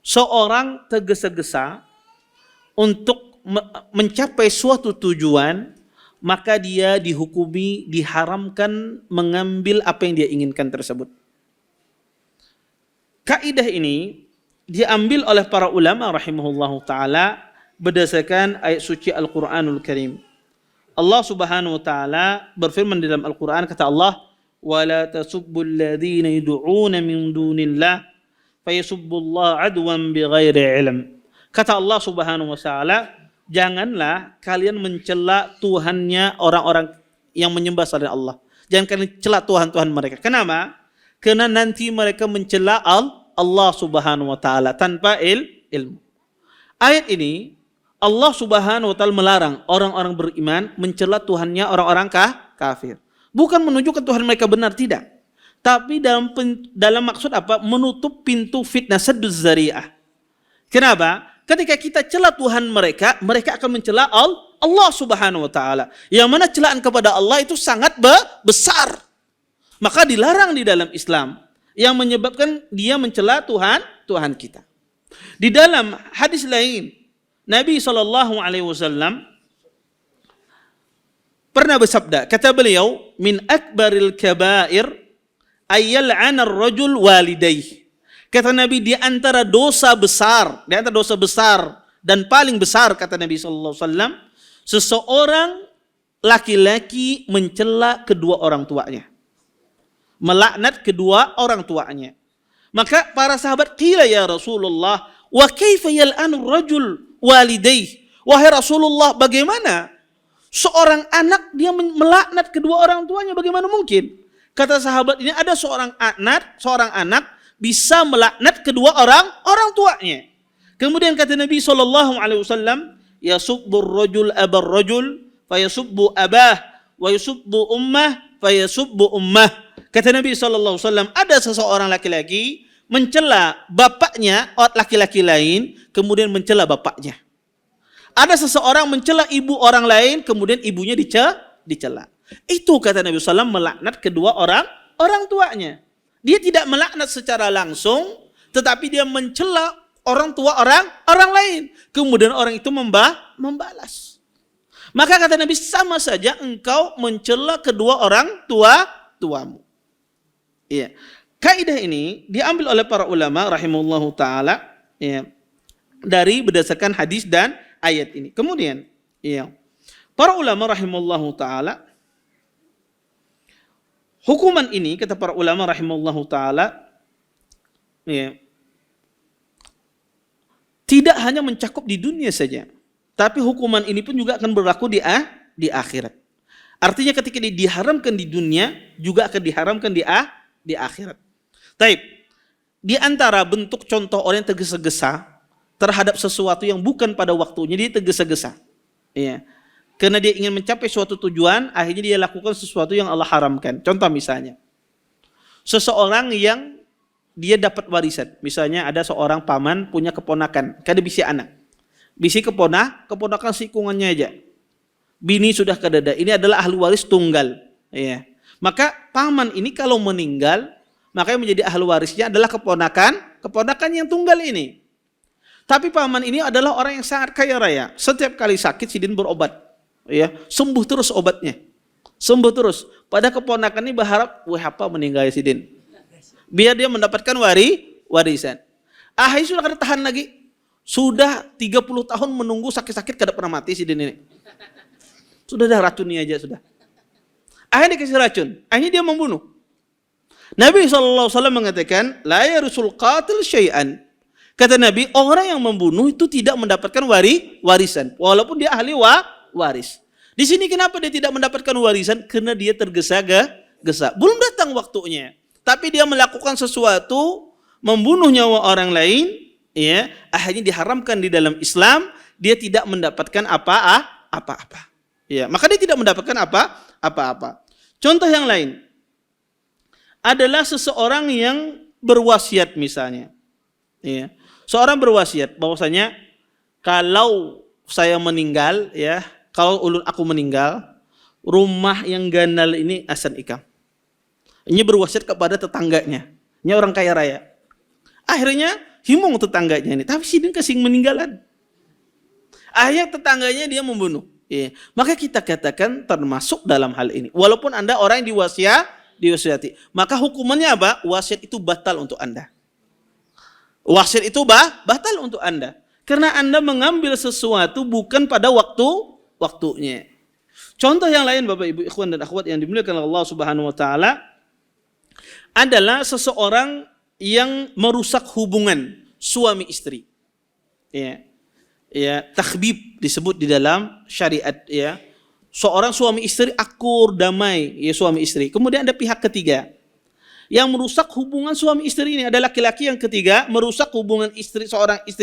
seorang tergesa-gesa untuk mencapai suatu tujuan, maka dia dihukumi, diharamkan mengambil apa yang dia inginkan tersebut. Kaidah ini diambil oleh para ulama rahimahullahu ta'ala berdasarkan ayat suci Al-Quranul Karim. Allah subhanahu wa ta'ala berfirman dalam Al-Quran, kata Allah, وَلَا تَسُبُّوا الَّذِينَ يُدْعُونَ مِن دُونِ اللَّهِ فَيَسُبُّوا اللَّهَ عَدْوًا بِغَيْرِ عِلْمٍ. Kata Allah subhanahu wa ta'ala, janganlah kalian mencela Tuhannya orang-orang yang menyembah selain Allah. Jangan kalian cela Tuhan-Tuhan mereka. Kenapa? Karena nanti mereka mencela Allah subhanahu wa ta'ala tanpa ilmu. Ayat ini Allah subhanahu wa ta'ala melarang orang-orang beriman mencela Tuhannya orang-orang kafir. Bukan menunjukkan Tuhan mereka benar, tidak. Tapi dalam maksud apa? Menutup pintu fitnah, sadduz zari'ah. Kenapa? Ketika kita cela Tuhan mereka, mereka akan mencela Allah subhanahu wa ta'ala. Yang mana celaan kepada Allah itu sangat besar. Maka dilarang di dalam Islam. Yang menyebabkan dia mencela Tuhan kita. Di dalam hadis lain, Nabi SAW pernah bersabda, kata beliau, min akbaril kabair ayyal'ana ar-rajul walidayh. Kata Nabi, di antara dosa besar dan paling besar, kata Nabi SAW, seseorang laki-laki mencela kedua orang tuanya, melaknat kedua orang tuanya. Maka para sahabat, qila ya Rasulullah, wa kaifa yal'anu ar-rajul walidayh? Wahai Rasulullah, bagaimana seorang anak dia melaknat kedua orang tuanya, bagaimana mungkin? Kata sahabat ini, ada seorang anak bisa melaknat kedua orang tuanya. Kemudian kata Nabi SAW, yasubbur rajul abar rajul fayasubbu abah wa yusubbu ummah fayasubbu ummah. Kata Nabi SAW, ada seseorang laki-laki mencela bapaknya laki-laki lain, kemudian mencela bapaknya. Ada seseorang mencela ibu orang lain, kemudian ibunya dicela. Itu kata Nabi SAW melaknat kedua orang tuanya. Dia tidak melaknat secara langsung, tetapi dia mencela orang tua orang lain. Kemudian orang itu membalas. Maka kata Nabi, sama saja engkau mencela kedua orang tuamu. Iya. Kaidah ini diambil oleh para ulama rahimahullahu ta'ala, ya, dari berdasarkan hadis dan ayat ini. Kemudian, ya, para ulama rahimahullahu ta'ala, hukuman ini, kata para ulama rahimahullahu ta'ala, ya, tidak hanya mencakup di dunia saja, tapi hukuman ini pun juga akan berlaku di akhirat. Artinya ketika diharamkan di dunia, juga akan diharamkan di akhirat. Taib. Di antara bentuk contoh orang yang tergesa-gesa terhadap sesuatu yang bukan pada waktunya, dia tergesa-gesa. Ya. Karena dia ingin mencapai suatu tujuan, akhirnya dia lakukan sesuatu yang Allah haramkan. Contoh misalnya, seseorang yang dia dapat warisan. Misalnya ada seorang paman punya keponakan, kada bisi anak. Bisi keponakan sikungannya aja. Bini sudah kedada. Ini adalah ahli waris tunggal. Ya. Maka paman ini kalau meninggal, maka yang menjadi ahli warisnya adalah keponakan yang tunggal ini. Tapi paman ini adalah orang yang sangat kaya raya. Setiap kali sakit Sidin berobat. Ya, sembuh terus obatnya. Sembuh terus. Pada keponakan ini berharap, wah apa meninggal ya Sidin. Biar dia mendapatkan warisan. Akhirnya sudah kada tahan lagi. Sudah 30 tahun menunggu sakit-sakit kada pernah mati Sidin ini. Sudah dah racunnya aja sudah. Akhirnya dikasih racun. Akhirnya dia membunuh. Nabi SAW mengatakan, la yarusul qatil syai'an. Kata Nabi, orang yang membunuh itu tidak mendapatkan warisan. Walaupun dia ahli waris. Di sini kenapa dia tidak mendapatkan warisan? Karena dia tergesa-gesa. Belum datang waktunya. Tapi dia melakukan sesuatu, membunuh nyawa orang lain, ya, akhirnya diharamkan di dalam Islam, dia tidak mendapatkan apa-apa. Ya, maka dia tidak mendapatkan apa-apa. Contoh yang lain adalah seseorang yang berwasiat misalnya. Ya. Seorang berwasiat bahwasanya kalau saya meninggal, ya, kalau ulun aku meninggal, rumah yang ganal ini asan ikam. Ini berwasiat kepada tetangganya. Ini orang kaya raya. Akhirnya himung tetangganya ini, tapi sidin kasing meninggalan. Akhirnya tetangganya dia membunuh. Ya. Maka kita katakan termasuk dalam hal ini. Walaupun Anda orang yang diwasiati, maka hukumannya apa? Wasiat itu batal untuk Anda. Wasiat itu batal untuk Anda. Karena Anda mengambil sesuatu bukan pada waktunya. Contoh yang lain Bapak Ibu ikhwan dan akhwat yang dimuliakan Allah Subhanahu wa taala adalah seseorang yang merusak hubungan suami istri. Ya, takhbib disebut di dalam syariat, ya. Seorang suami istri akur damai, ya, suami istri. Kemudian ada pihak ketiga yang merusak hubungan suami istri ini, ada laki-laki yang ketiga merusak hubungan istri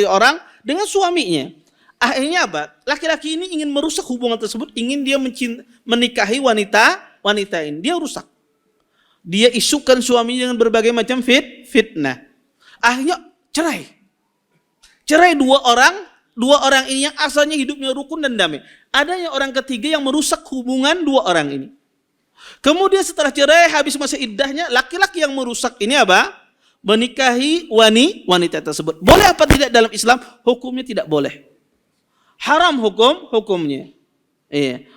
orang dengan suaminya. Akhirnya apa? Laki-laki ini ingin merusak hubungan tersebut, ingin dia menikahi wanita ini. Dia rusak. Dia isukan suaminya dengan berbagai macam fitnah. Akhirnya cerai dua orang ini yang asalnya hidupnya rukun dan damai. Adanya orang ketiga yang merusak hubungan dua orang ini. Kemudian setelah cerai, habis masa iddahnya, laki-laki yang merusak ini apa? Menikahi wanita tersebut. Boleh apa tidak dalam Islam? Hukumnya tidak boleh. Haram hukumnya.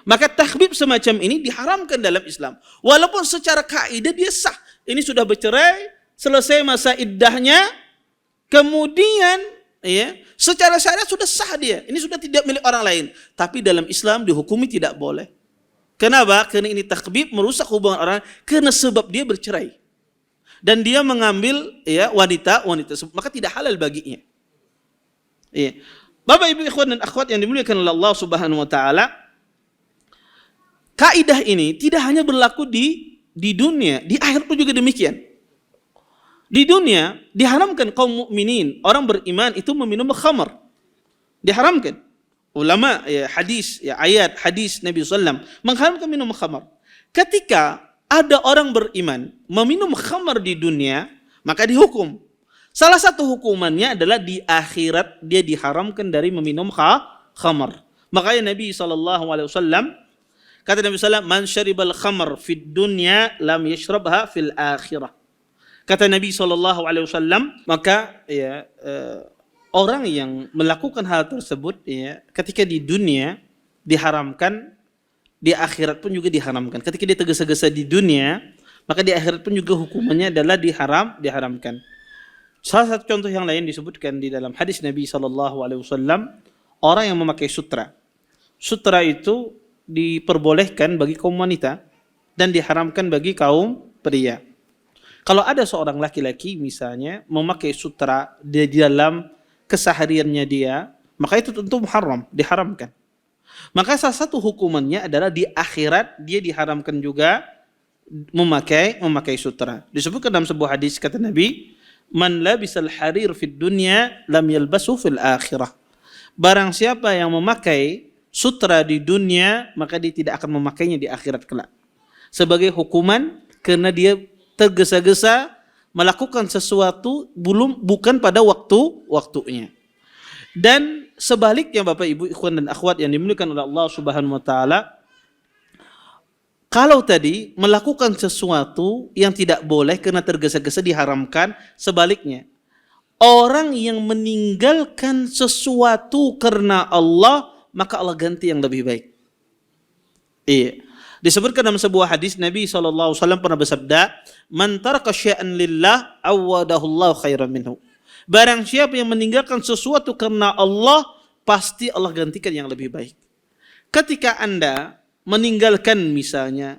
Maka takhbib semacam ini diharamkan dalam Islam. Walaupun secara kaidah dia sah. Ini sudah bercerai, selesai masa iddahnya, kemudian secara syariat sudah sah dia. Ini sudah tidak milik orang lain. Tapi dalam Islam dihukumi tidak boleh. Kenapa? Karena ini takhbib, merusak hubungan orang karena sebab dia bercerai. Dan dia mengambil wanita tersebut, maka tidak halal baginya. Bapak Ibu ikhwan dan akhwat yang dimuliakan oleh Allah Subhanahu wa taala, kaidah ini tidak hanya berlaku di dunia, di akhirat pun juga demikian. Di dunia diharamkan kaum mukminin, orang beriman itu meminum khamar. Diharamkan. Ulama ayat hadis Nabi sallallahu mengharamkan minum khamar. Ketika ada orang beriman meminum khamar di dunia, maka dihukum. Salah satu hukumannya adalah di akhirat dia diharamkan dari meminum khamar. Makanya Nabi SAW kata Nabi SAW, man syaribal khamar fid dunya lam yashrabha fil akhirah. Kata Nabi SAW, maka orang yang melakukan hal tersebut, ketika di dunia diharamkan, di akhirat pun juga diharamkan. Ketika dia tergesa-gesa di dunia, maka di akhirat pun juga hukumannya adalah diharamkan. Salah satu contoh yang lain disebutkan di dalam hadis Nabi SAW, orang yang memakai sutra. Sutra itu diperbolehkan bagi kaum wanita dan diharamkan bagi kaum pria. Kalau ada seorang laki-laki misalnya memakai sutra di dalam kesehariannya dia, maka itu tentu muharram, diharamkan. Maka salah satu hukumannya adalah di akhirat dia diharamkan juga memakai sutra. Disebutkan dalam sebuah hadis kata Nabi, man labisal harir fid dunya lam yalbasu fil akhirah. Barang siapa yang memakai sutra di dunia, maka dia tidak akan memakainya di akhirat kelak. Sebagai hukuman karena dia tergesa-gesa melakukan sesuatu bukan pada waktunya. Dan sebaliknya Bapak Ibu ikhwan dan akhwat yang dimuliakan oleh Allah Subhanahu wa taala, kalau tadi melakukan sesuatu yang tidak boleh karena tergesa-gesa diharamkan, sebaliknya orang yang meninggalkan sesuatu karena Allah, maka Allah ganti yang lebih baik. Iya. Disebutkan dalam sebuah hadis Nabi SAW pernah bersabda, "Man taraka syai'an lillah awadahullahu khairan minhu." Barang siapa yang meninggalkan sesuatu karena Allah, pasti Allah gantikan yang lebih baik. Ketika Anda meninggalkan misalnya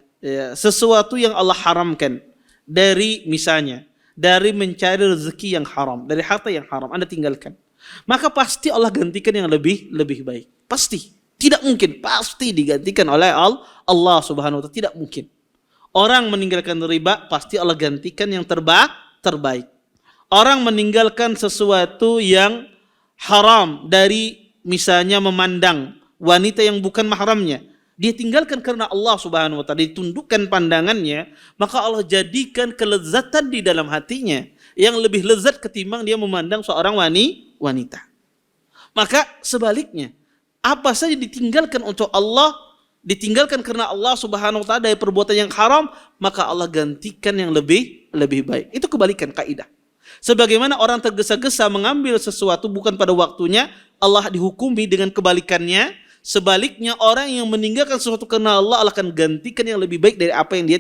sesuatu yang Allah haramkan, dari misalnya dari mencari rezeki yang haram, dari harta yang haram, Anda tinggalkan, maka pasti Allah gantikan yang lebih baik. Pasti. Tidak mungkin, pasti digantikan oleh Allah Subhanahu wa taala, tidak mungkin. Orang meninggalkan riba, pasti Allah gantikan yang terbaik. Orang meninggalkan sesuatu yang haram, dari misalnya memandang wanita yang bukan mahramnya, dia tinggalkan karena Allah Subhanahu wa taala, ditundukkan pandangannya, maka Allah jadikan kelezatan di dalam hatinya yang lebih lezat ketimbang dia memandang seorang wanita. Maka sebaliknya, apa saja ditinggalkan untuk Allah, ditinggalkan karena Allah Subhanahu wa taala dari perbuatan yang haram, maka Allah gantikan yang lebih baik. Itu kebalikan kaidah. Sebagaimana orang tergesa-gesa mengambil sesuatu bukan pada waktunya, Allah dihukumi dengan kebalikannya. Sebaliknya orang yang meninggalkan sesuatu karena Allah akan gantikan yang lebih baik dari apa yang dia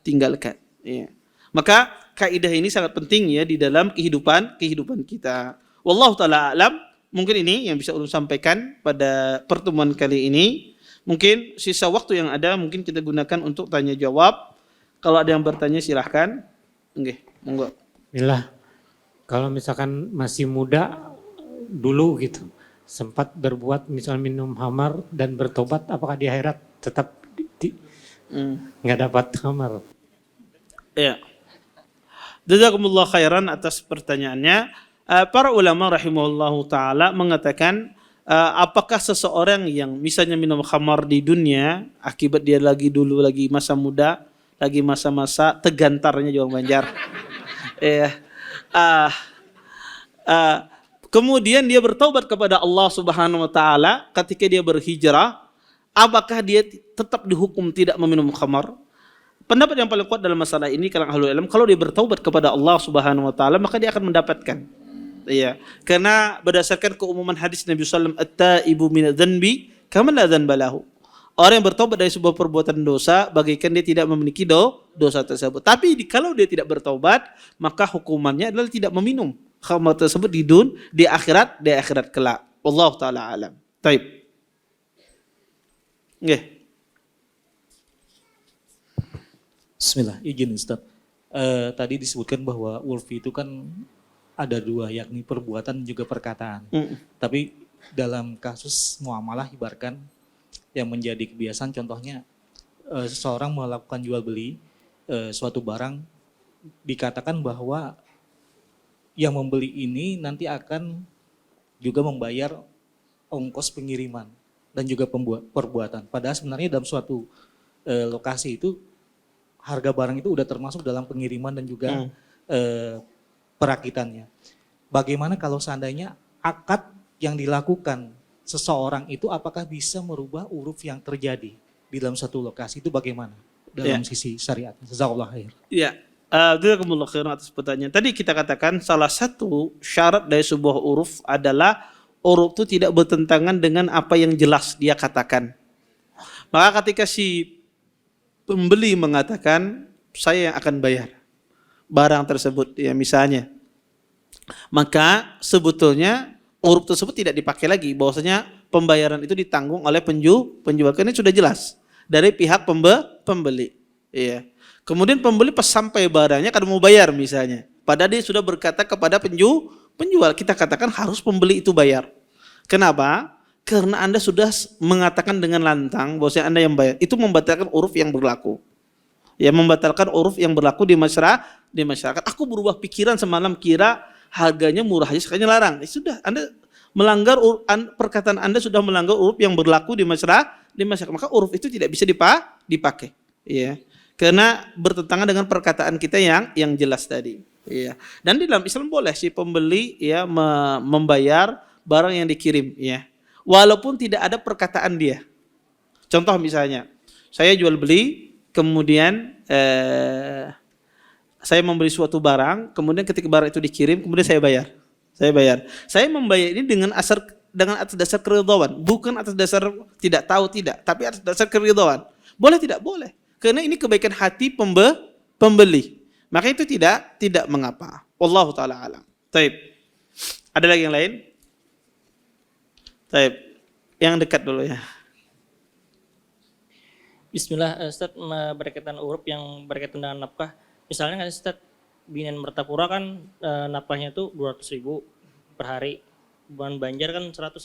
tinggalkan. Ya. Maka kaidah ini sangat penting ya di dalam kehidupan kita. Wallahu taala alam. Mungkin ini yang bisa ulun sampaikan pada pertemuan kali ini. Mungkin sisa waktu yang ada mungkin kita gunakan untuk tanya jawab. Kalau ada yang bertanya silahkan. Nggih, monggo. Bila kalau misalkan masih muda dulu gitu, sempat berbuat misalnya minum khamar dan bertobat, apakah di akhirat tetap nggak dapat khamar? Ya. Jazakumullah khairan atas pertanyaannya. Para ulama rahimahullahu ta'ala mengatakan, apakah seseorang yang misalnya minum khamar di dunia, akibat dia lagi masa muda, lagi masa-masa tegantarnya Jawa Banjar. Kemudian dia bertaubat kepada Allah Subhanahu wa taala ketika dia berhijrah, apakah dia tetap dihukum tidak meminum khamar? Pendapat yang paling kuat dalam masalah ini kalangan ahlul ilm, kalau dia bertaubat kepada Allah Subhanahu wa taala, maka dia akan mendapatkan. Iya, karena berdasarkan keumuman hadis Nabi sallallahu alaihi wasallam, at-taibu minadz-dzanbi kaman la dzanba lahu. Orang yang bertaubat dari sebuah perbuatan dosa bagaikan dia tidak memiliki dosa tersebut. Tapi kalau dia tidak bertaubat, maka hukumannya adalah tidak meminum khamar tersebut di akhirat kelak. Wallahu taala alam. Taib. Nggih. Bismillah, izin Ustaz. Tadi disebutkan bahwa urfi itu kan ada dua, yakni perbuatan juga perkataan. Tapi dalam kasus muamalah ibaratkan yang menjadi kebiasaan, contohnya seseorang melakukan jual beli suatu barang, dikatakan bahwa yang membeli ini nanti akan juga membayar ongkos pengiriman dan juga perbuatan. Padahal sebenarnya dalam suatu lokasi itu harga barang itu udah termasuk dalam pengiriman dan juga perakitannya. Bagaimana kalau seandainya akad yang dilakukan seseorang itu apakah bisa merubah uruf yang terjadi di dalam satu lokasi, itu bagaimana dalam sisi syariat? Jazakallahu khair. Ya, jazakumullah khairan atas pertanyaan. Tadi kita katakan salah satu syarat dari sebuah uruf adalah uruf itu tidak bertentangan dengan apa yang jelas dia katakan. Maka ketika si pembeli mengatakan saya yang akan bayar barang tersebut, ya misalnya, maka sebetulnya uruf tersebut tidak dipakai lagi, bahwasanya pembayaran itu ditanggung oleh penjual, karena sudah jelas dari pihak pembeli. Iya. Kemudian pembeli pas sampai barangnya kan mau bayar misalnya, padahal dia sudah berkata kepada penjual, kita katakan harus pembeli itu bayar. Kenapa? Karena Anda sudah mengatakan dengan lantang bahwasanya Anda yang bayar. Itu membatalkan uruf yang berlaku. Ya, membatalkan uruf yang berlaku di masyarakat. Aku berubah pikiran semalam, kira harganya murah aja, sekarang larang. Sudah, Anda melanggar perkataan Anda sudah melanggar uruf yang berlaku di masyarakat. Maka uruf itu tidak bisa dipakai. Ya. karena bertentangan dengan perkataan kita yang jelas tadi. Ya. Dan di dalam Islam boleh si pembeli ya membayar barang yang dikirim ya. Walaupun tidak ada perkataan dia. Contoh misalnya, saya jual beli, kemudian saya membeli suatu barang, kemudian ketika barang itu dikirim, kemudian saya bayar. Saya membayar ini dengan atas dasar keridhaan, bukan atas dasar tidak tahu tidak, tapi atas dasar keridhaan. Boleh tidak? Boleh. Karena ini kebaikan hati pembeli. Maka itu tidak mengapa. Wallahu taala alam. Taib. Ada lagi yang lain? Taib. Yang dekat dulu ya. Bismillah, Ustaz, berkaitan uruf yang berkaitan dengan nafkah. Misalnya kan Ustaz, Binian Mertapura kan nafkahnya itu 200.000 per hari. Bulan Banjar kan 100.000.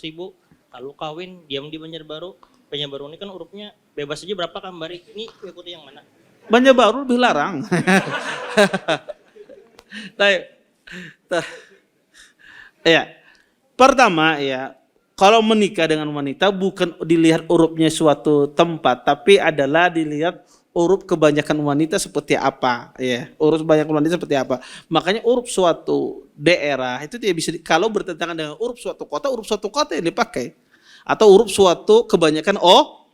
Lalu kawin, diam di Banjarbaru. Banjarbaru ini kan urufnya bebas aja berapa kan Bari? Ini ikuti yang mana? Banjarbaru lebih larang. Ya. Pertama ya, kalau menikah dengan wanita bukan dilihat urupnya suatu tempat, tapi adalah dilihat urup kebanyakan wanita seperti apa, ya. Urup kebanyakan wanita seperti apa. Makanya urup suatu daerah itu tidak bisa kalau bertentangan dengan urup suatu kota yang dipakai. Atau urup suatu kebanyakan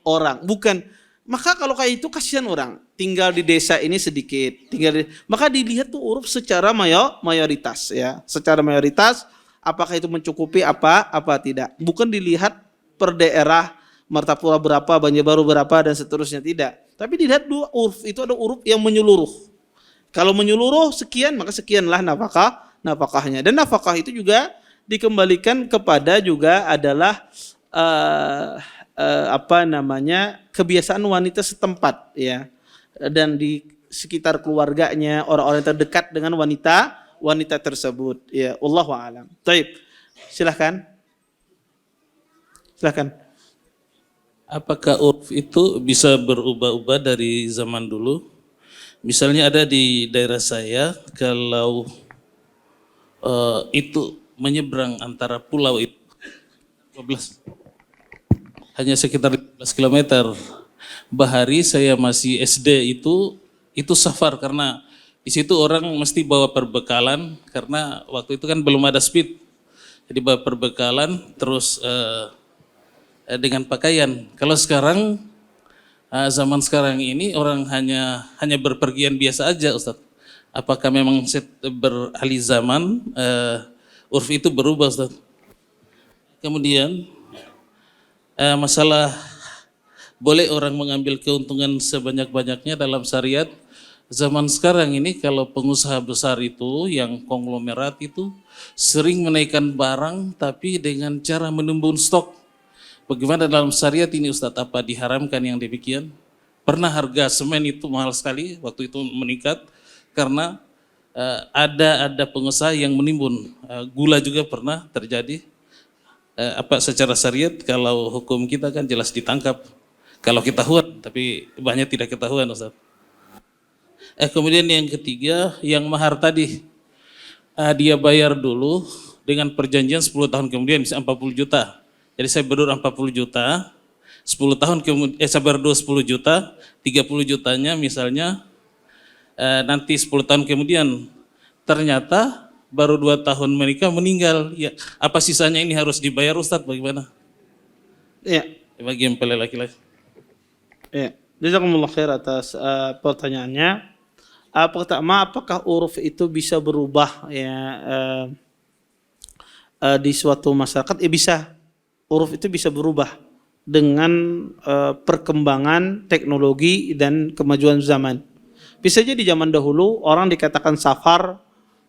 orang, bukan. Maka kalau kayak itu kasihan orang tinggal di desa ini sedikit, maka dilihat tuh urup secara mayoritas ya, secara mayoritas apakah itu mencukupi apa tidak. Bukan dilihat per daerah Martapura berapa, Banjarbaru berapa dan seterusnya, tidak. Tapi dilihat dua uruf, itu ada uruf yang menyeluruh. Kalau menyeluruh sekian maka sekianlah nafkahnya. Dan nafkah itu juga dikembalikan kepada juga adalah kebiasaan wanita setempat ya, dan di sekitar keluarganya, orang-orang terdekat dengan wanita tersebut ya. Wallahu a'lam. Baik, silahkan. Apakah urf itu bisa berubah-ubah dari zaman dulu? Misalnya ada di daerah saya, kalau itu menyeberang antara pulau itu 12, hanya sekitar 15 km. Bahari saya masih SD itu safar, karena di situ orang mesti bawa perbekalan, karena waktu itu kan belum ada speed. Jadi bawa perbekalan terus dengan pakaian. Kalau sekarang zaman sekarang ini orang hanya berpergian biasa aja, Ustaz. Apakah memang beralih zaman urf itu berubah, Ustaz? Kemudian masalah boleh orang mengambil keuntungan sebanyak-banyaknya dalam syariat. Zaman sekarang ini kalau pengusaha besar itu yang konglomerat itu sering menaikkan barang tapi dengan cara menimbun stok. Bagaimana dalam syariat ini, Ustadz? Apa diharamkan yang demikian? Pernah harga semen itu mahal sekali waktu itu meningkat karena ada pengusaha yang menimbun. Gula juga pernah terjadi. Apa secara syariat, kalau hukum kita kan jelas ditangkap kalau ketahuan, tapi banyak tidak ketahuan, Ustadz. Kemudian yang ketiga, yang mahar tadi, dia bayar dulu dengan perjanjian 10 tahun kemudian bisa 40 juta. Jadi saya berdua 40 juta, 10 tahun kemudian saya berdua 10 juta, 30 jutanya misalnya nanti 10 tahun kemudian ternyata baru 2 tahun menikah meninggal. Ya, apa sisanya ini harus dibayar, Ustadz? Bagaimana? Ya. Bagi mempelai laki-laki. Ya. Jazakumullah khair atas pertanyaannya. Pertama, apakah uruf itu bisa berubah ya di suatu masyarakat? Ya bisa. Uruf itu bisa berubah dengan perkembangan teknologi dan kemajuan zaman. Bisa jadi zaman dahulu orang dikatakan safar,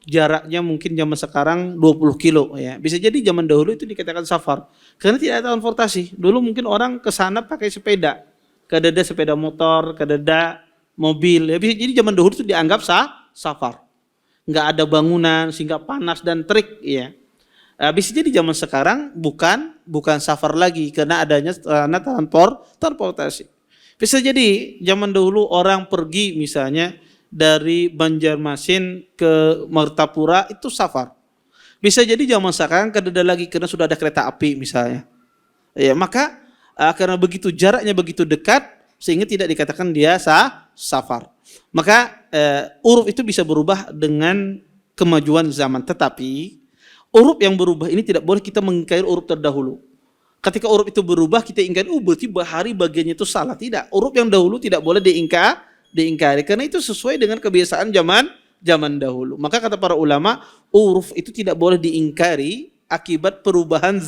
jaraknya mungkin zaman sekarang 20 kilo ya. Bisa jadi zaman dahulu itu dikatakan safar karena tidak ada transportasi. Dulu mungkin orang ke sana pakai sepeda, kadada sepeda motor, kadada mobil. Ya, bisa jadi zaman dahulu itu dianggap safar. Enggak ada bangunan sehingga panas dan terik ya. Bisa jadi zaman sekarang bukan safar lagi karena adanya transportasi. Bisa jadi zaman dahulu orang pergi misalnya dari Banjarmasin ke Martapura itu safar. Bisa jadi zaman sekarang kadada lagi karena sudah ada kereta api misalnya. Ya, maka karena begitu jaraknya begitu dekat sehingga tidak dikatakan dia safar. Maka uruf itu bisa berubah dengan kemajuan zaman. Tetapi uruf yang berubah ini tidak boleh kita mengingkari uruf terdahulu. Ketika uruf itu berubah kita ingkari, berarti hari bagiannya itu salah. Tidak, uruf yang dahulu tidak boleh diingkari karena itu sesuai dengan kebiasaan zaman dahulu. Maka kata para ulama, uruf itu tidak boleh diingkari akibat perubahan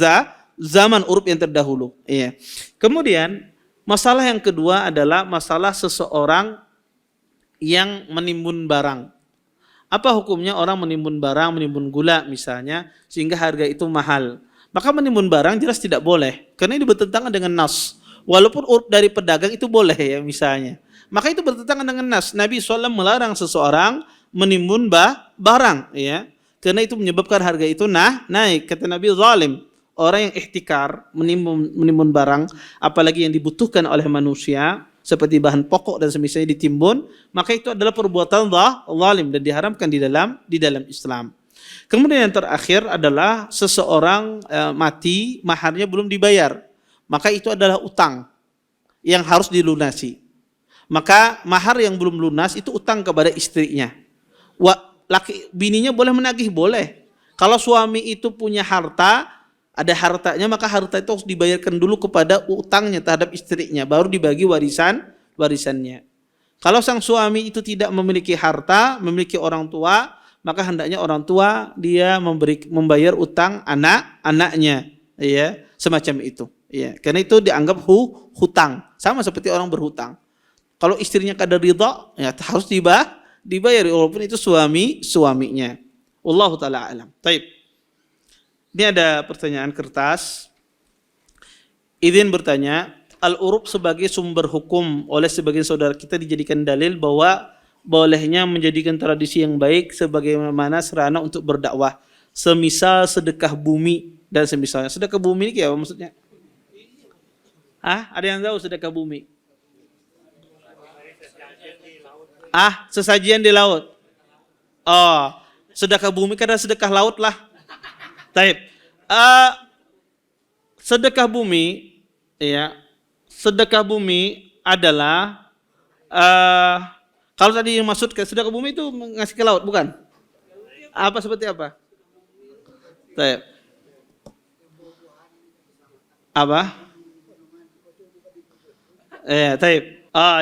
zaman uruf yang terdahulu. Iya. Kemudian masalah yang kedua adalah masalah seseorang yang menimbun barang. Apa hukumnya orang menimbun barang, menimbun gula misalnya, sehingga harga itu mahal. Maka menimbun barang jelas tidak boleh, karena ini bertentangan dengan nas. Walaupun uruf dari pedagang itu boleh ya misalnya. Maka itu bertentangan dengan nas. Nabi SAW melarang seseorang menimbun barang, ya, karena itu menyebabkan harga itu naik. Kata Nabi, zalim. Orang yang ihtikar, menimbun barang, apalagi yang dibutuhkan oleh manusia, seperti bahan pokok dan semisalnya ditimbun, maka itu adalah perbuatan zalim dan diharamkan di dalam Islam. Kemudian yang terakhir adalah seseorang mati, maharnya belum dibayar, maka itu adalah utang yang harus dilunasi. Maka mahar yang belum lunas itu utang kepada istrinya. Bininya boleh menagih, boleh. Kalau suami itu punya harta, ada hartanya, maka harta itu harus dibayarkan dulu kepada utangnya terhadap istrinya, baru dibagi warisannya. Kalau sang suami itu tidak memiliki harta, memiliki orang tua, maka hendaknya orang tua dia membayar utang anaknya, ya, semacam itu. Ya, karena itu dianggap hutang, sama seperti orang berhutang. Kalau istrinya kadar ridha, ya harus dibayar walaupun itu suaminya. Wallahu taala alam. Baik. Ini ada pertanyaan kertas. Izin bertanya, al-urub sebagai sumber hukum oleh sebagian saudara kita dijadikan dalil bahwa bolehnya menjadikan tradisi yang baik sebagaimana sarana untuk berdakwah. Semisal sedekah bumi dan semisalnya. Sedekah bumi ini apa maksudnya? Ada yang tahu sedekah bumi? Sesajian di laut. Oh, sedekah bumi karena sedekah laut lah. Taib. Sedekah bumi, ya, sedekah bumi adalah kalau tadi yang maksud ke sedekah bumi itu ngasih ke laut, bukan? Apa seperti apa? Taib. Apa? Taib.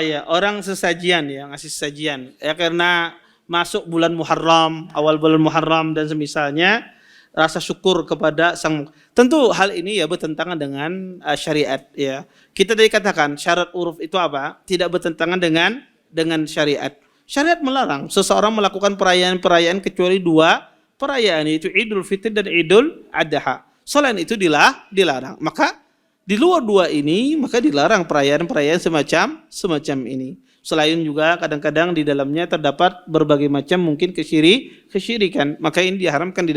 Ya, orang sesajian ya, ngasih sesajian. Ya karena masuk bulan Muharram, awal bulan Muharram dan semisalnya, rasa syukur kepada sang. Tentu hal ini ya bertentangan dengan syariat ya. Kita tadi katakan syarat uruf itu apa? Tidak bertentangan dengan syariat. Syariat melarang seseorang melakukan perayaan-perayaan kecuali dua perayaan, yaitu Idul Fitri dan Idul Adha. Selain itu dilarang. Maka di luar dua ini maka dilarang perayaan-perayaan semacam ini. Selain juga kadang-kadang di dalamnya terdapat berbagai macam mungkin kesyirikan, maka ini diharamkan di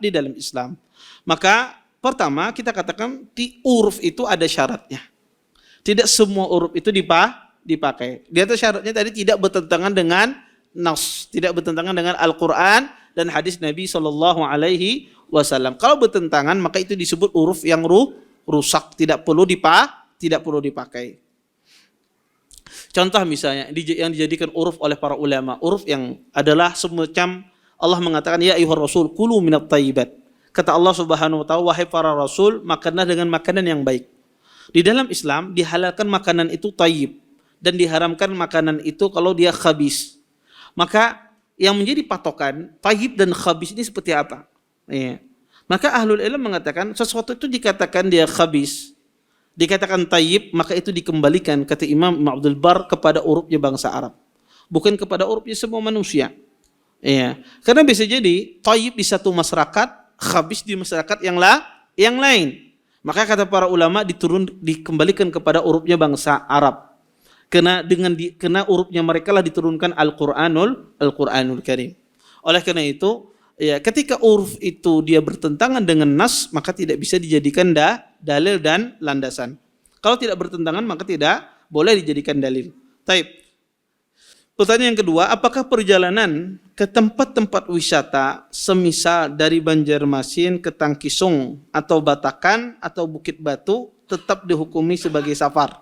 dalam Islam. Maka pertama kita katakan di uruf itu ada syaratnya. Tidak semua uruf itu dipakai. Di atas syaratnya tadi tidak bertentangan dengan nas, tidak bertentangan dengan Al-Qur'an dan hadis Nabi SAW. Kalau bertentangan maka itu disebut uruf yang rusak, tidak perlu dipakai. Contoh misalnya yang dijadikan uruf oleh para ulama, uruf yang adalah semacam Allah mengatakan ya ayyuhar rasul kulu minat thayyibat. Kata Allah Subhanahu wa taala, wahai para rasul, makanlah dengan makanan yang baik. Di dalam Islam dihalalkan makanan itu thayyib dan diharamkan makanan itu kalau dia khabis. Maka yang menjadi patokan thayyib dan khabis ini seperti apa? Ya. Maka ahlul ilm mengatakan sesuatu itu dikatakan dia khabis, dikatakan tayyib, maka itu dikembalikan kata Imam Abdul Bar kepada urufnya bangsa Arab, bukan kepada urufnya semua manusia. Ya, karena bisa jadi tayyib di satu masyarakat, khabis di masyarakat yang lain. Maka kata para ulama dikembalikan kepada urufnya bangsa Arab. Karena urufnya mereka lah diturunkan Al-Qur'anul Karim. Oleh karena itu, ya, ketika uruf itu dia bertentangan dengan nas, maka tidak bisa dijadikan dalil dan landasan. Kalau tidak bertentangan maka tidak boleh dijadikan dalil. Taib. Pertanyaan yang kedua, apakah perjalanan ke tempat-tempat wisata semisal dari Banjarmasin ke Tangkisung atau Batakan atau Bukit Batu tetap dihukumi sebagai safar?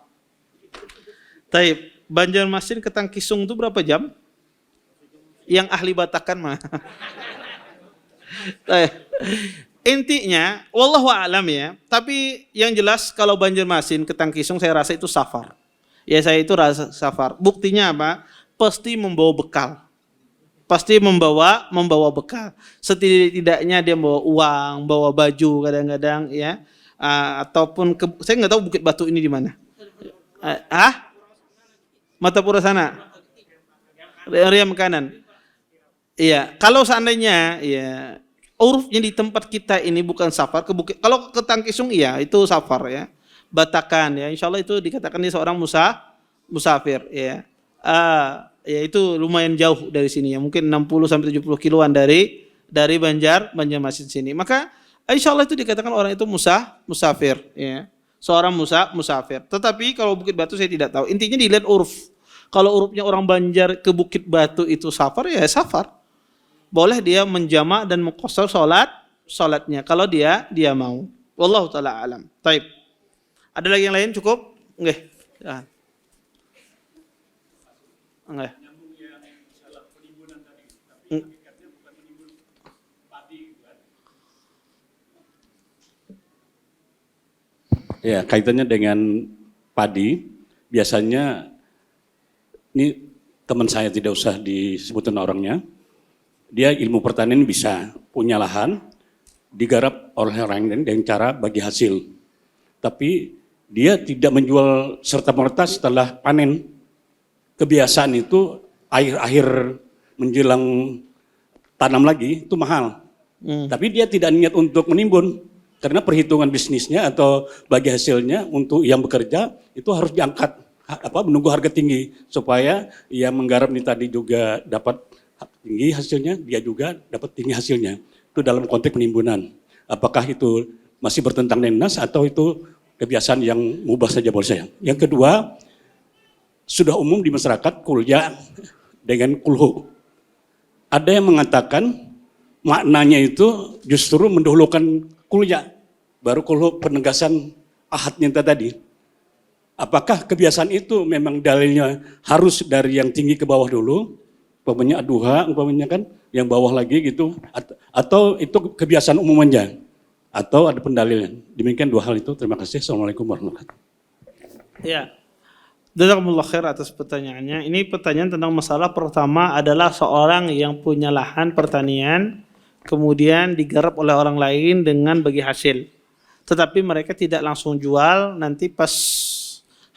Taib. Banjarmasin ke Tangkisung itu berapa jam? Yang ahli Batakan mah. Intinya, wallahu a'lam ya. Tapi yang jelas kalau Banjarmasin ke Tangkisung saya rasa itu safar. Ya saya itu rasa safar. Buktinya apa? Pasti membawa bekal. Pasti membawa bekal. Setidaknya dia membawa uang, bawa baju kadang-kadang ya. Ataupun saya nggak tahu Bukit Batu ini di mana. Matapura sana. Riam kanan. Iya, kalau seandainya ya urufnya di tempat kita ini bukan safar ke Bukit. Kalau ke Tangkisung iya itu safar ya. Batakan ya. Insya Allah itu dikatakan dia seorang musafir ya. Ya itu lumayan jauh dari sini ya. Mungkin 60 sampai 70 kiloan dari Banjarmasin sini. Maka insya Allah itu dikatakan orang itu musafir ya. Seorang musafir. Tetapi kalau Bukit Batu saya tidak tahu. Intinya dilihat uruf. Kalau urufnya orang Banjar ke Bukit Batu itu safar ya safar. Boleh dia menjamak dan mengqashar salatnya kalau dia mau. Wallahu taala alam. Taib. Ada lagi yang lain cukup? Nggih. Ya. Nggih. Ya, kaitannya dengan padi, biasanya ini teman saya tidak usah disebutkan orangnya. Dia ilmu pertanian bisa punya lahan, digarap oleh orang lain dengan cara bagi hasil. Tapi dia tidak menjual serta-merta setelah panen. Kebiasaan itu akhir-akhir menjelang tanam lagi itu mahal. Tapi dia tidak niat untuk menimbun. Karena perhitungan bisnisnya atau bagi hasilnya untuk yang bekerja itu harus diangkat. Menunggu harga tinggi supaya yang menggarap ini tadi juga dapat tinggi hasilnya, dia juga dapat tinggi hasilnya. Itu dalam konteks penimbunan. Apakah itu masih bertentangan dengan nas atau itu kebiasaan yang mubah saja buat saya. Yang kedua, sudah umum di masyarakat kulya dengan kulhu. Ada yang mengatakan maknanya itu justru mendahulukan kulya, baru kulhu penegasan ahadnya tadi. Apakah kebiasaan itu memang dalilnya harus dari yang tinggi ke bawah dulu? Umpamanya aduha, umpamanya kan, yang bawah lagi gitu, atau itu kebiasaan umum aja, atau ada pendalilan. Demikian dua hal itu. Terima kasih. Assalamualaikum warahmatullahi wabarakatuh. Ya, jazakumullah khair atas pertanyaannya. Ini pertanyaan tentang masalah pertama adalah seorang yang punya lahan pertanian, kemudian digarap oleh orang lain dengan bagi hasil. Tetapi mereka tidak langsung jual, nanti pas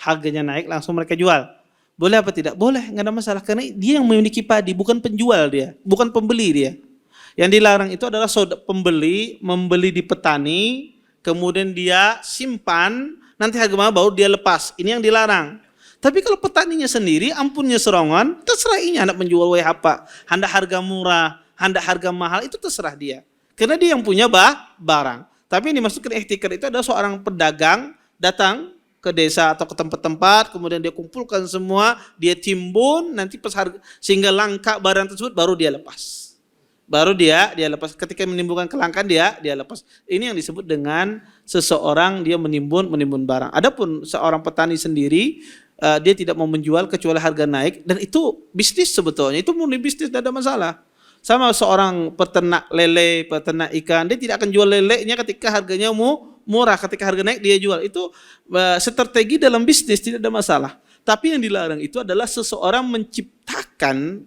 harganya naik langsung mereka jual. Boleh apa tidak? Boleh, nggak ada masalah. Karena dia yang memiliki padi, bukan penjual dia, bukan pembeli dia. Yang dilarang itu adalah pembeli membeli di petani, kemudian dia simpan, nanti harga mahal baru dia lepas. Ini yang dilarang. Tapi kalau petaninya sendiri, ampunnya serongan, terserah ini hendak menjual apa, hendak harga murah, hendak harga mahal, itu terserah dia. Karena dia yang punya barang. Tapi yang dimaksudkan ihtikar itu adalah seorang pedagang datang ke desa atau ke tempat-tempat, kemudian dia kumpulkan semua, dia timbun, nanti pas harga, sehingga langka barang tersebut baru dia lepas. Baru dia lepas. Ketika menimbulkan kelangkaan dia lepas. Ini yang disebut dengan seseorang dia menimbun barang. Adapun seorang petani sendiri, dia tidak mau menjual kecuali harga naik, dan itu bisnis sebetulnya, itu murni bisnis, tidak ada masalah. Sama seorang peternak lele, peternak ikan, dia tidak akan jual lelenya ketika harganya murah, ketika harga naik dia jual. Itu strategi dalam bisnis, tidak ada masalah. Tapi yang dilarang itu adalah seseorang menciptakan